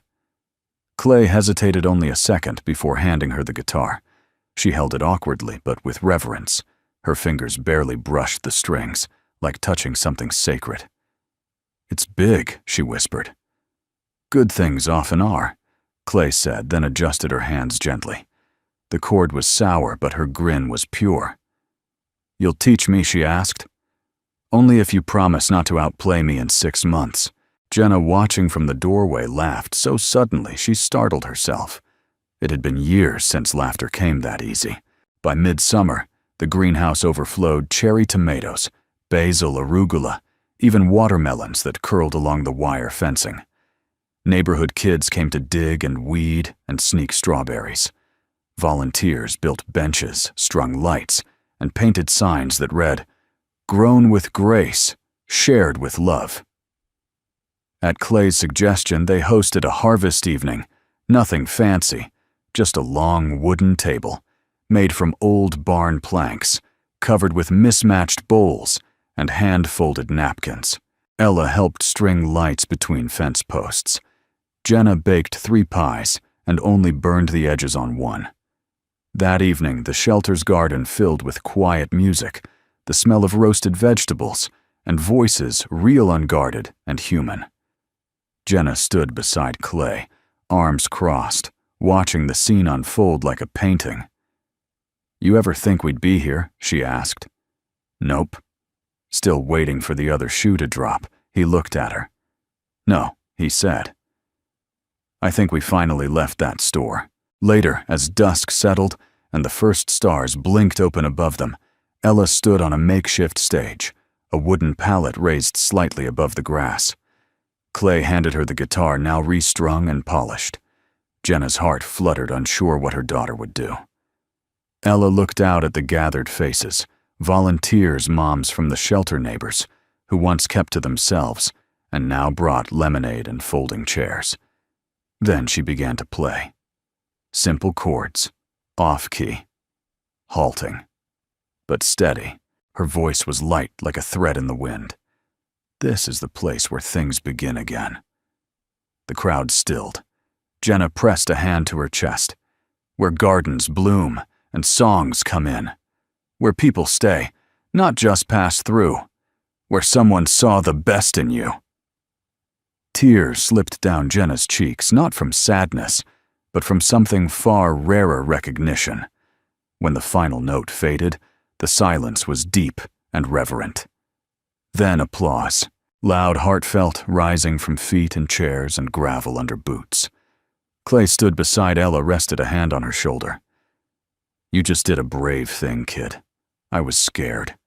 Clay hesitated only a second before handing her the guitar. She held it awkwardly, but with reverence. Her fingers barely brushed the strings, like touching something sacred. "It's big," she whispered. "Good things often are," Clay said, then adjusted her hands gently. The chord was sour, but her grin was pure. "You'll teach me?" she asked. "Only if you promise not to outplay me in 6 months." Jenna, watching from the doorway, laughed so suddenly she startled herself. It had been years since laughter came that easy. By midsummer, the greenhouse overflowed cherry tomatoes, basil, arugula, even watermelons that curled along the wire fencing. Neighborhood kids came to dig and weed and sneak strawberries. Volunteers built benches, strung lights, and painted signs that read, "Grown with grace, shared with love." At Clay's suggestion, they hosted a harvest evening, nothing fancy, just a long wooden table, made from old barn planks, covered with mismatched bowls and hand-folded napkins. Ella helped string lights between fence posts. Jenna baked 3 pies and only burned the edges on one. That evening, the shelter's garden filled with quiet music, the smell of roasted vegetables, and voices real unguarded and human. Jenna stood beside Clay, arms crossed, watching the scene unfold like a painting. "You ever think we'd be here?" she asked. "Nope." Still waiting for the other shoe to drop, he looked at her. "No," he said. "I think we finally left that store." Later, as dusk settled and the first stars blinked open above them, Ella stood on a makeshift stage, a wooden pallet raised slightly above the grass. Clay handed her the guitar, now restrung and polished. Jenna's heart fluttered, unsure what her daughter would do. Ella looked out at the gathered faces, volunteers, moms from the shelter neighbors, who once kept to themselves and now brought lemonade and folding chairs. Then she began to play. Simple chords, off-key, halting, but steady. Her voice was light like a thread in the wind. This is the place where things begin again. The crowd stilled. Jenna pressed a hand to her chest. Where gardens bloom and songs come in. Where people stay, not just pass through. Where someone saw the best in you. Tears slipped down Jenna's cheeks, not from sadness, but from something far rarer, recognition. When the final note faded, the silence was deep and reverent. Then applause, loud, heartfelt, rising from feet and chairs and gravel under boots. Clay stood beside Ella, rested a hand on her shoulder. "You just did a brave thing, kid. I was scared.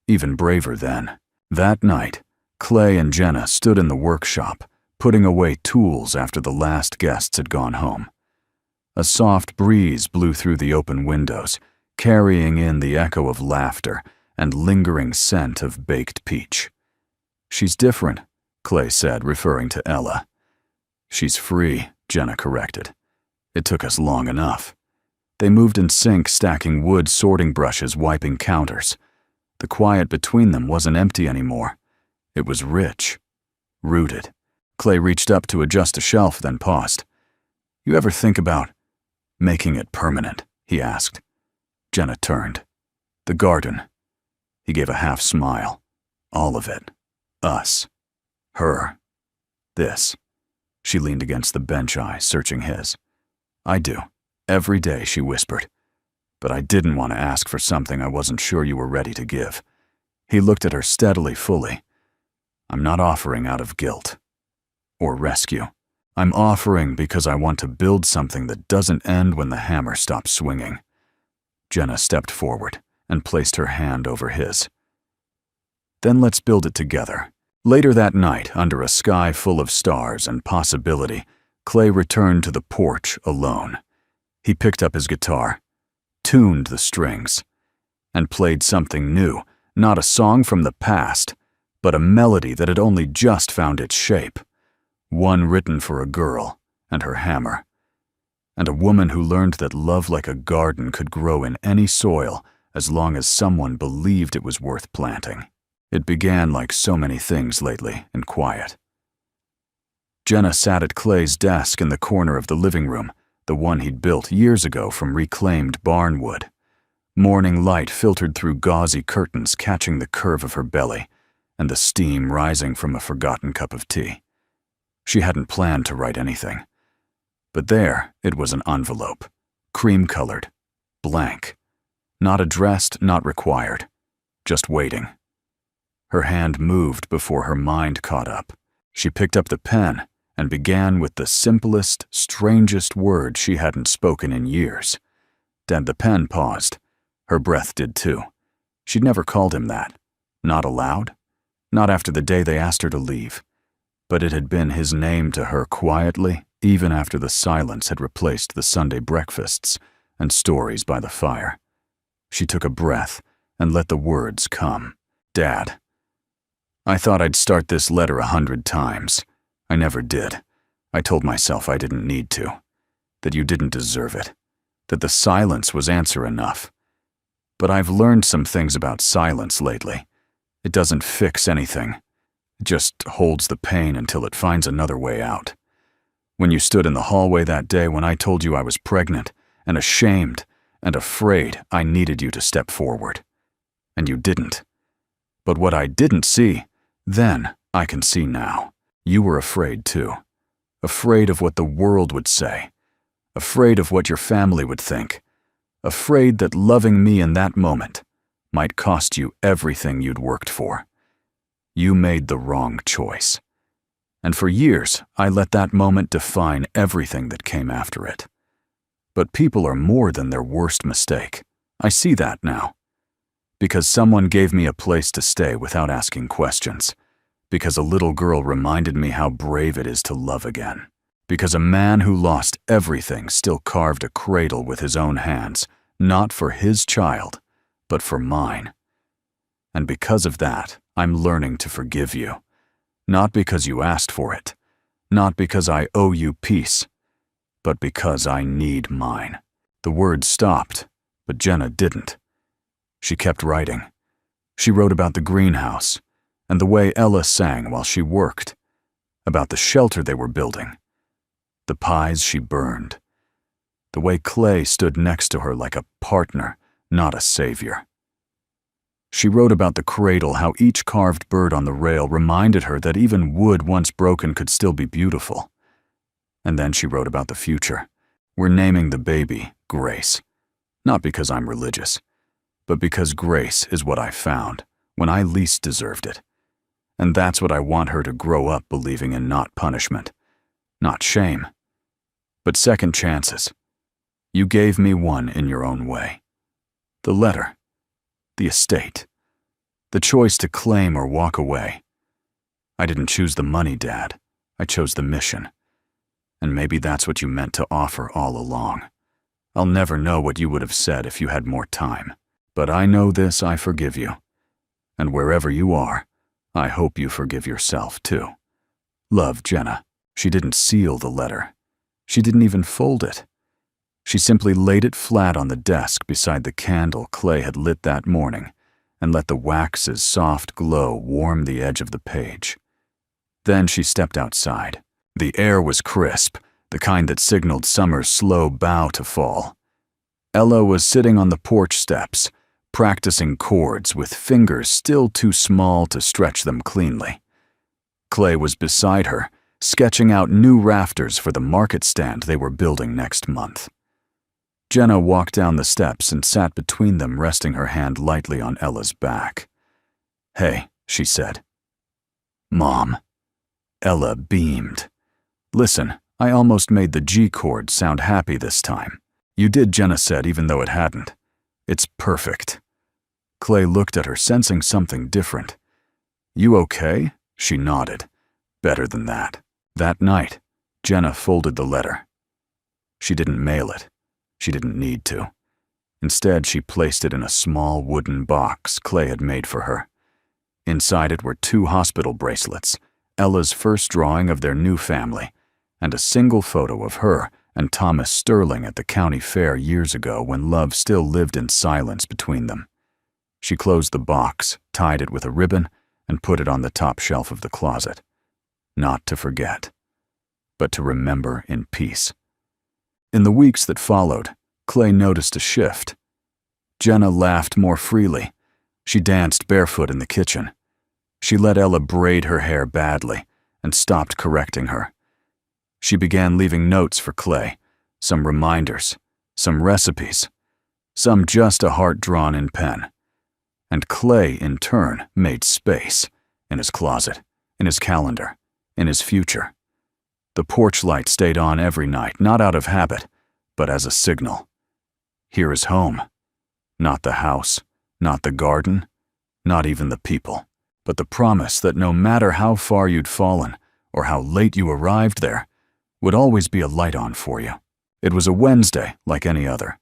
Even braver then." That night, Clay and Jenna stood in the workshop, putting away tools after the last guests had gone home. A soft breeze blew through the open windows, carrying in the echo of laughter and lingering scent of baked peach. "She's different," Clay said, referring to Ella. "She's free," Jenna corrected. "It took us long enough." They moved in sync, stacking wood sorting brushes, wiping counters. The quiet between them wasn't empty anymore. It was rich, rooted. Clay reached up to adjust a shelf, then paused. "You ever think about making it permanent?" he asked. Jenna turned. "The garden." He gave a half smile. "All of it. Us. Her. This." She leaned against the bench, eyes searching his. "I do. Every day," she whispered. "But I didn't want to ask for something I wasn't sure you were ready to give." He looked at her steadily, fully. "I'm not offering out of guilt. Or rescue. I'm offering because I want to build something that doesn't end when the hammer stops swinging." Jenna stepped forward and placed her hand over his. "Then let's build it together." Later that night, under a sky full of stars and possibility, Clay returned to the porch alone. He picked up his guitar, tuned the strings, and played something new, not a song from the past, but a melody that had only just found its shape, one written for a girl and her hammer, and a woman who learned that love like a garden could grow in any soil as long as someone believed it was worth planting. It began like so many things lately, in quiet. Jenna sat at Clay's desk in the corner of the living room, the one he'd built years ago from reclaimed barn wood. Morning light filtered through gauzy curtains, catching the curve of her belly and the steam rising from a forgotten cup of tea. She hadn't planned to write anything. But there it was, an envelope, cream-colored, blank, not addressed, not required, just waiting. Her hand moved before her mind caught up. She picked up the pen and began with the simplest, strangest word she hadn't spoken in years. Then the pen paused. Her breath did too. She'd never called him that. Not aloud. Not after the day they asked her to leave. But it had been his name to her quietly, even after the silence had replaced the Sunday breakfasts and stories by the fire. She took a breath and let the words come. Dad. I thought I'd start this letter 100 times. I never did. I told myself I didn't need to. That you didn't deserve it. That the silence was answer enough. But I've learned some things about silence lately. It doesn't fix anything. It just holds the pain until it finds another way out. When you stood in the hallway that day when I told you I was pregnant and ashamed and afraid, I needed you to step forward. And you didn't. But what I didn't see, then I can see now. You were afraid too. Afraid of what the world would say. Afraid of what your family would think. Afraid that loving me in that moment might cost you everything you'd worked for. You made the wrong choice. And for years, I let that moment define everything that came after it. But people are more than their worst mistake. I see that now. Because someone gave me a place to stay without asking questions. Because a little girl reminded me how brave it is to love again. Because a man who lost everything still carved a cradle with his own hands, not for his child, but for mine. And because of that, I'm learning to forgive you. Not because you asked for it, not because I owe you peace, but because I need mine. The words stopped, but Jenna didn't. She kept writing. She wrote about the greenhouse and the way Ella sang while she worked, about the shelter they were building, the pies she burned, the way Clay stood next to her like a partner, not a savior. She wrote about the cradle, how each carved bird on the rail reminded her that even wood once broken could still be beautiful. And then she wrote about the future. We're naming the baby Grace, not because I'm religious, but because grace is what I found when I least deserved it. And that's what I want her to grow up believing in, not punishment, not shame, but second chances. You gave me one in your own way. The letter, the estate, the choice to claim or walk away. I didn't choose the money, Dad. I chose the mission. And maybe that's what you meant to offer all along. I'll never know what you would have said if you had more time. But I know this, I forgive you. And wherever you are, I hope you forgive yourself too. Love, Jenna. She didn't seal the letter. She didn't even fold it. She simply laid it flat on the desk beside the candle Clay had lit that morning and let the wax's soft glow warm the edge of the page. Then she stepped outside. The air was crisp, the kind that signaled summer's slow bow to fall. Ella was sitting on the porch steps, practicing chords with fingers still too small to stretch them cleanly. Clay was beside her, sketching out new rafters for the market stand they were building next month. Jenna walked down the steps and sat between them, resting her hand lightly on Ella's back. "Hey," she said. "Mom." Ella beamed. "Listen, I almost made the G chord sound happy this time. You did," Jenna said, even though it hadn't. "It's perfect." Clay looked at her, sensing something different. "You okay?" She nodded. "Better than that." That night, Jenna folded the letter. She didn't mail it. She didn't need to. Instead, she placed it in a small wooden box Clay had made for her. Inside it were 2 hospital bracelets, Ella's first drawing of their new family, and a single photo of her and Thomas Sterling at the county fair years ago when love still lived in silence between them. She closed the box, tied it with a ribbon, and put it on the top shelf of the closet. Not to forget, but to remember in peace. In the weeks that followed, Clay noticed a shift. Jenna laughed more freely. She danced barefoot in the kitchen. She let Ella braid her hair badly and stopped correcting her. She began leaving notes for Clay, some reminders, some recipes, some just a heart drawn in pen. And Clay, in turn, made space in his closet, in his calendar, in his future. The porch light stayed on every night, not out of habit, but as a signal. Here is home. Not the house, not the garden, not even the people, but the promise that no matter how far you'd fallen or how late you arrived there, would always be a light on for you. It was a Wednesday like any other.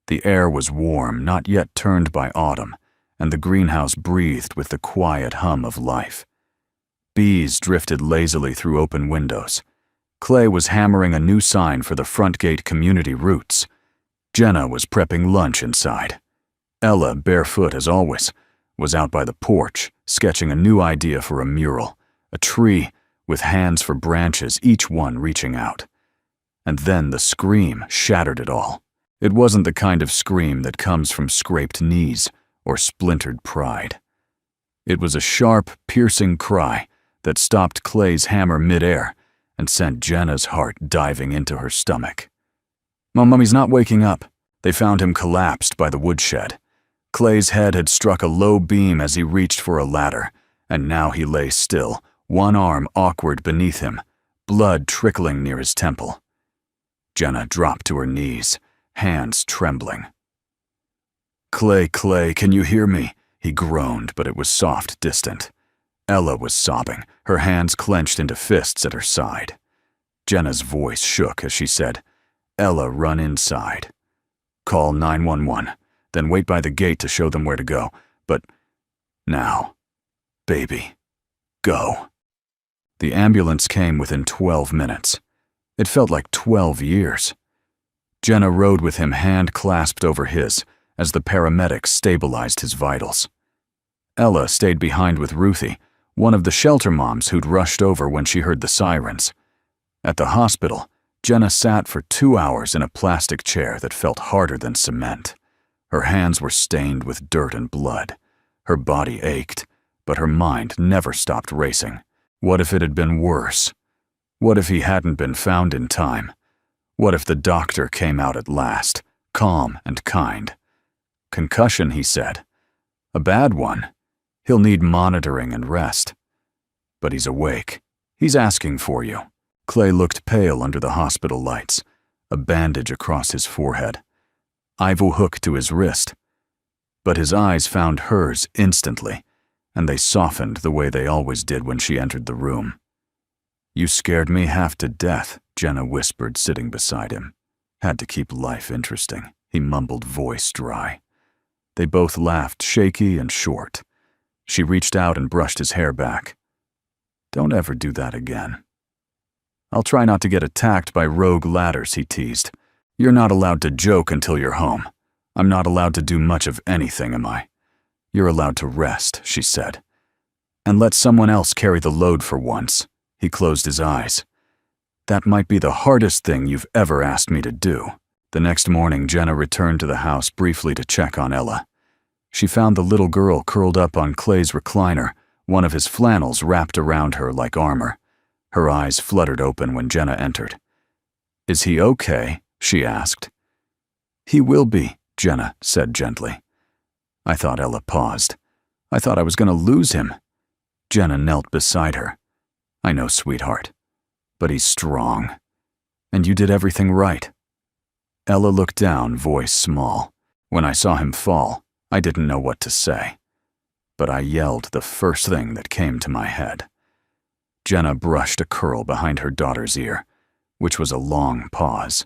The air was warm, not yet turned by autumn, and the greenhouse breathed with the quiet hum of life. Bees drifted lazily through open windows. Clay was hammering a new sign for the front gate community roots. Jenna was prepping lunch inside. Ella, barefoot as always, was out by the porch, sketching a new idea for a mural, a tree with hands for branches, each one reaching out. And then the scream shattered it all. It wasn't the kind of scream that comes from scraped knees or splintered pride. It was a sharp, piercing cry that stopped Clay's hammer midair and sent Jenna's heart diving into her stomach. Mummy's not waking up. They found him collapsed by the woodshed. Clay's head had struck a low beam as he reached for a ladder, and now he lay still, one arm awkward beneath him, blood trickling near his temple. Jenna dropped to her knees, hands trembling. Clay, can you hear me?" he groaned, but it was soft, distant. Ella was sobbing, her hands clenched into fists at her side. Jenna's voice shook as she said, "Ella, run inside. Call 911, then wait by the gate to show them where to go. But now, baby, go." The ambulance came within 12 minutes. It felt like 12 years. Jenna rode with him, hand clasped over his, as the paramedics stabilized his vitals. Ella stayed behind with Ruthie, one of the shelter moms who'd rushed over when she heard the sirens. At the hospital, Jenna sat for 2 hours in a plastic chair that felt harder than cement. Her hands were stained with dirt and blood. Her body ached, but her mind never stopped racing. What if it had been worse? What if he hadn't been found in time? What if the doctor came out at last, calm and kind? Concussion, he said. A bad one. He'll need monitoring and rest. But he's awake. He's asking for you. Clay looked pale under the hospital lights, a bandage across his forehead, Ivo hook to his wrist. But his eyes found hers instantly, and they softened the way they always did when she entered the room. "You scared me half to death," Jenna whispered, sitting beside him. "Had to keep life interesting," he mumbled, voice dry. They both laughed, shaky and short. She reached out and brushed his hair back. "Don't ever do that again." "I'll try not to get attacked by rogue ladders," he teased. "You're not allowed to joke until you're home. I'm not allowed to do much of anything, am I?" "You're allowed to rest," she said. "And let someone else carry the load for once." He closed his eyes. "That might be the hardest thing you've ever asked me to do." The next morning, Jenna returned to the house briefly to check on Ella. She found the little girl curled up on Clay's recliner, one of his flannels wrapped around her like armor. Her eyes fluttered open when Jenna entered. "Is he okay?" she asked. "He will be," Jenna said gently. I thought Ella paused. I thought I was going to lose him. Jenna knelt beside her. "I know, sweetheart. But he's strong. And you did everything right." Ella looked down, voice small. "When I saw him fall, I didn't know what to say. But I yelled the first thing that came to my head." Jenna brushed a curl behind her daughter's ear. which was a long pause.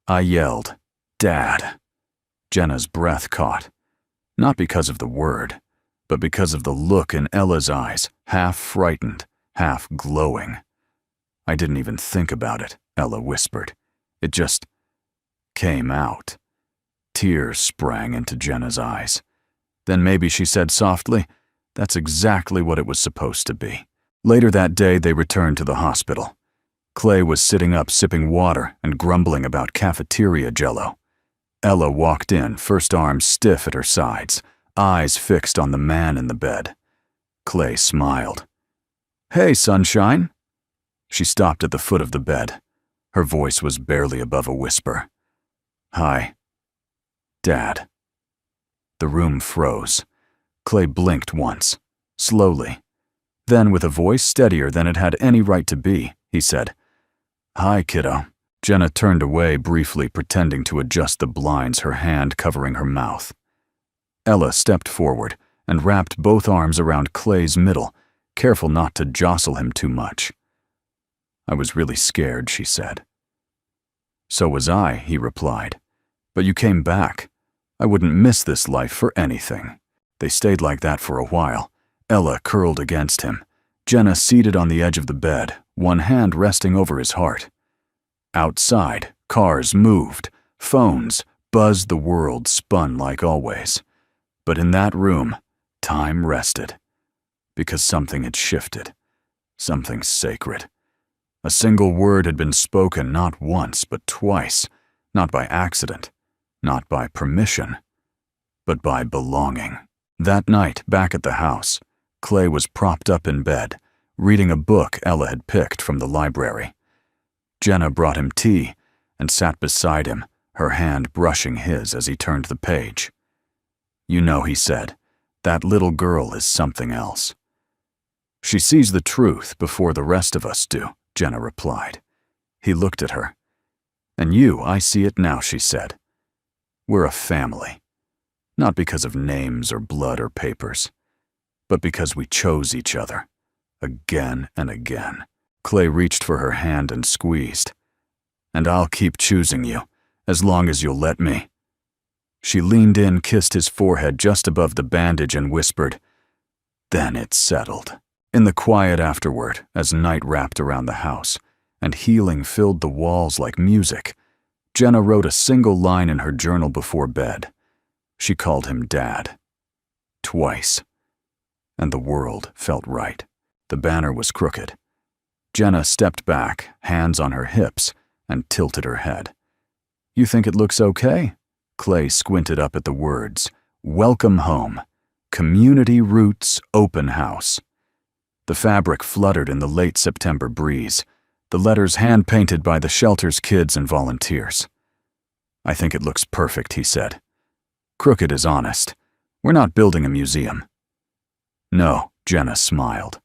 I yelled, "Dad." Jenna's breath caught, not because of the word, but because of the look in Ella's eyes, half frightened, half glowing. "I didn't even think about it," Ella whispered. "It just came out." Tears sprang into Jenna's eyes. Then maybe she said softly, "That's exactly what it was supposed to be." Later that day, they returned to the hospital. Clay was sitting up sipping water and grumbling about cafeteria jello. Ella walked in, first arm stiff at her sides, eyes fixed on the man in the bed. Clay smiled. "Hey, sunshine." She stopped at the foot of the bed. Her voice was barely above a whisper. "Hi, Dad." The room froze. Clay blinked once, slowly. Then, with a voice steadier than it had any right to be, he said, "Hi, kiddo." Jenna turned away briefly, pretending to adjust the blinds, her hand covering her mouth. Ella stepped forward and wrapped both arms around Clay's middle, careful not to jostle him too much. "I was really scared," she said. "So was I," he replied. "But you came back. I wouldn't miss this life for anything." They stayed like that for a while, Ella curled against him, Jenna seated on the edge of the bed, one hand resting over his heart. Outside, cars moved, phones buzzed, the world spun like always. But in that room, time rested. Because something had shifted. Something sacred. A single word had been spoken not once but twice, not by accident, not by permission, but by belonging. That night, back at the house, Clay was propped up in bed, reading a book Ella had picked from the library. Jenna brought him tea and sat beside him, her hand brushing his as he turned the page. "You know," he said, "that little girl is something else." "She sees the truth before the rest of us do," Jenna replied. He looked at her. "And you, I see it now," she said. "We're a family. Not because of names or blood or papers, but because we chose each other, again and again." Clay reached for her hand and squeezed. "And I'll keep choosing you, as long as you'll let me." She leaned in, kissed his forehead just above the bandage, and whispered, "Then it's settled." In the quiet afterward, as night wrapped around the house, and healing filled the walls like music, Jenna wrote a single line in her journal before bed. She called him Dad. Twice. And the world felt right. The banner was crooked. Jenna stepped back, hands on her hips, and tilted her head. "You think it looks okay?" Clay squinted up at the words, "Welcome home. Community Roots Open House." The fabric fluttered in the late September breeze, the letters hand-painted by the shelter's kids and volunteers. "I think it looks perfect," he said. "Crooked is honest. We're not building a museum." "No," Jenna smiled.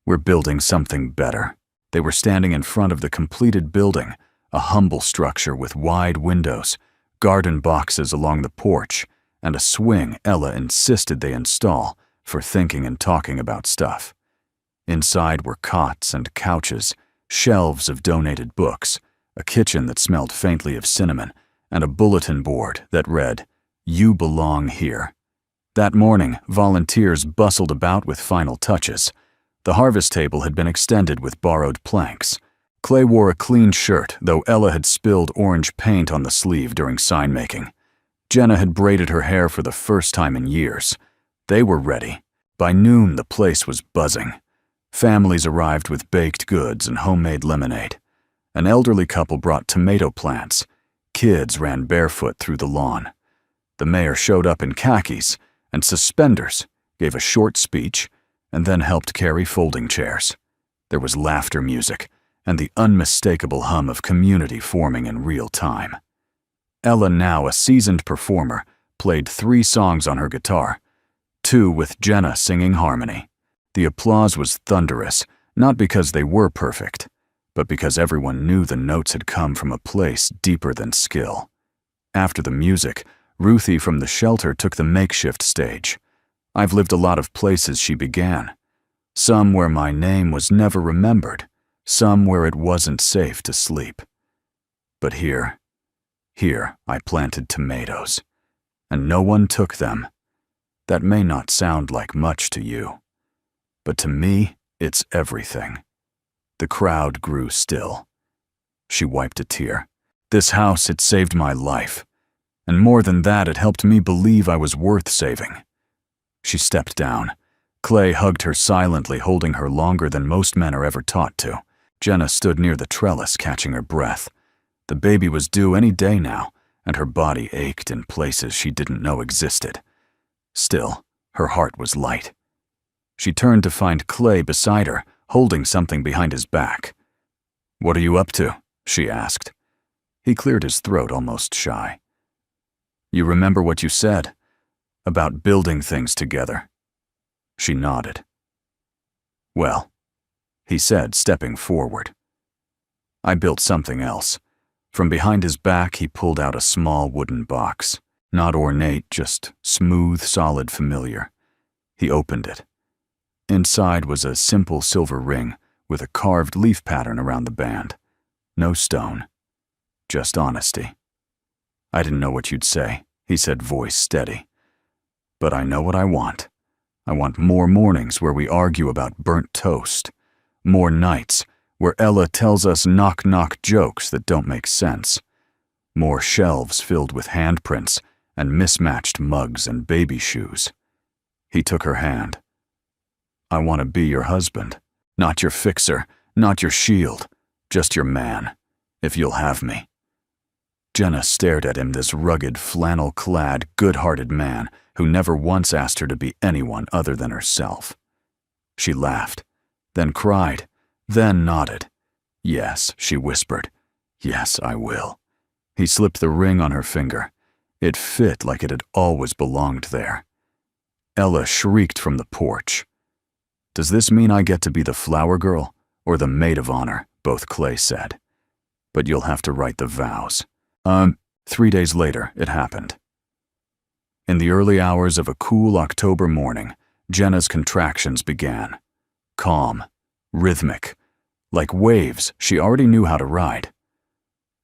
"We're building something better." They were standing in front of the completed building, a humble structure with wide windows, garden boxes along the porch, and a swing Ella insisted they install for thinking and talking about stuff. Inside were cots and couches, shelves of donated books, a kitchen that smelled faintly of cinnamon, and a bulletin board that read, "You belong here." That morning, volunteers bustled about with final touches. The harvest table had been extended with borrowed planks. Clay wore a clean shirt, though Ella had spilled orange paint on the sleeve during sign-making. Jenna had braided her hair for the first time in years. They were ready. By noon, the place was buzzing. Families arrived with baked goods and homemade lemonade. An elderly couple brought tomato plants. Kids ran barefoot through the lawn. The mayor showed up in khakis and suspenders, gave a short speech, and then helped carry folding chairs. There was laughter music and the unmistakable hum of community forming in real time. Ella, now a seasoned performer, played 3 songs on her guitar, 2 with Jenna singing harmony. The applause was thunderous, not because they were perfect, but because everyone knew the notes had come from a place deeper than skill. After the music, Ruthie from the shelter took the makeshift stage. "I've lived a lot of places," she began. "Some where my name was never remembered. some where it wasn't safe to sleep. But here I planted tomatoes, and no one took them. That may not sound like much to you, but to me, it's everything. The crowd grew still. She wiped a tear. This house, it saved my life. And more than that, it helped me believe I was worth saving. She stepped down. Clay hugged her silently, holding her longer than most men are ever taught to. Jenna stood near the trellis, catching her breath. The baby was due any day now, and her body ached in places she didn't know existed. Still, her heart was light. She turned to find Clay beside her, holding something behind his back. "What are you up to?" she asked. He cleared his throat, almost shy. "You remember what you said about building things together?" She nodded. "Well," he said, stepping forward. "I built something else." From behind his back, he pulled out a small wooden box. Not ornate, just smooth, solid, familiar. He opened it. Inside was a simple silver ring with a carved leaf pattern around the band. No stone. Just honesty. "I didn't know what you'd say," he said, voice steady. "But I know what I want. I want more mornings where we argue about burnt toast. More nights where Ella tells us knock-knock jokes that don't make sense. More shelves filled with handprints and mismatched mugs and baby shoes." He took her hand. "I want to be your husband. Not your fixer, not your shield, just your man, if you'll have me." Jenna stared at him, this rugged, flannel-clad, good-hearted man who never once asked her to be anyone other than herself. She laughed, then cried, then nodded. "Yes," she whispered. "Yes, I will." He slipped the ring on her finger. It fit like it had always belonged there. Ella shrieked from the porch. "Does this mean I get to be the flower girl or the maid of honor?" both Clay said. "But you'll have to write the vows." 3 days later, it happened. In the early hours of a cool October morning, Jenna's contractions began. Calm, rhythmic, like waves she already knew how to ride.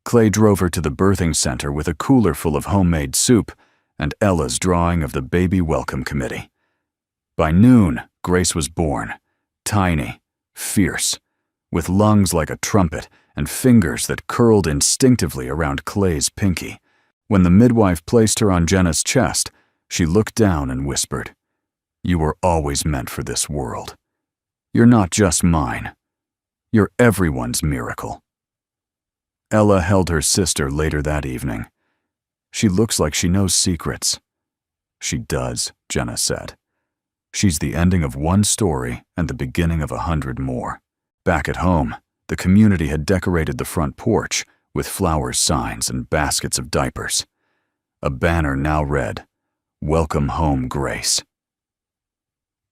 Clay drove her to the birthing center with a cooler full of homemade soup and Ella's drawing of the baby welcome committee. By noon, Grace was born, tiny, fierce, with lungs like a trumpet and fingers that curled instinctively around Clay's pinky. When the midwife placed her on Jenna's chest, she looked down and whispered, "You were always meant for this world. You're not just mine. You're everyone's miracle." Ella held her sister later that evening. "She looks like she knows secrets." "She does," Jenna said. "She's the ending of one story and the beginning of 100 more." Back at home, the community had decorated the front porch with flower signs and baskets of diapers. A banner now read, "Welcome home, Grace."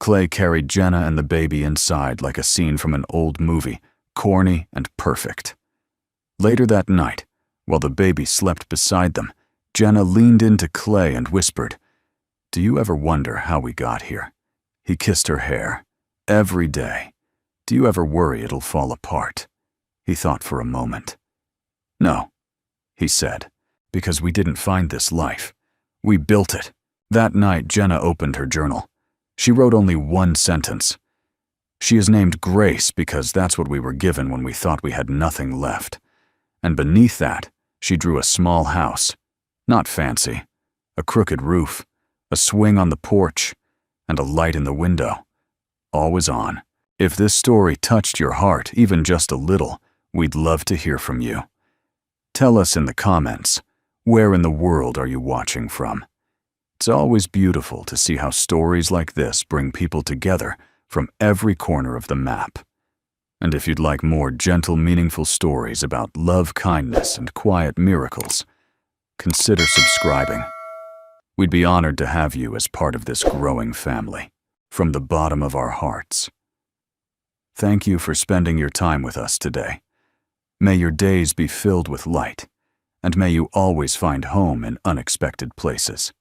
Clay carried Jenna and the baby inside like a scene from an old movie, corny and perfect. Later that night, while the baby slept beside them, Jenna leaned into Clay and whispered, "Do you ever wonder how we got here?" He kissed her hair. "Every day. Do you ever worry it'll fall apart?" He thought for a moment. "No," he said, "because we didn't find this life. We built it." That night, Jenna opened her journal. She wrote only one sentence. "She is named Grace because that's what we were given when we thought we had nothing left." And beneath that, she drew a small house. Not fancy. A crooked roof, a swing on the porch, and a light in the window. All was on. If this story touched your heart even just a little, we'd love to hear from you. Tell us in the comments, where in the world are you watching from? It's always beautiful to see how stories like this bring people together from every corner of the map. And if you'd like more gentle, meaningful stories about love, kindness, and quiet miracles, consider subscribing. We'd be honored to have you as part of this growing family, from the bottom of our hearts. Thank you for spending your time with us today. May your days be filled with light, and may you always find home in unexpected places.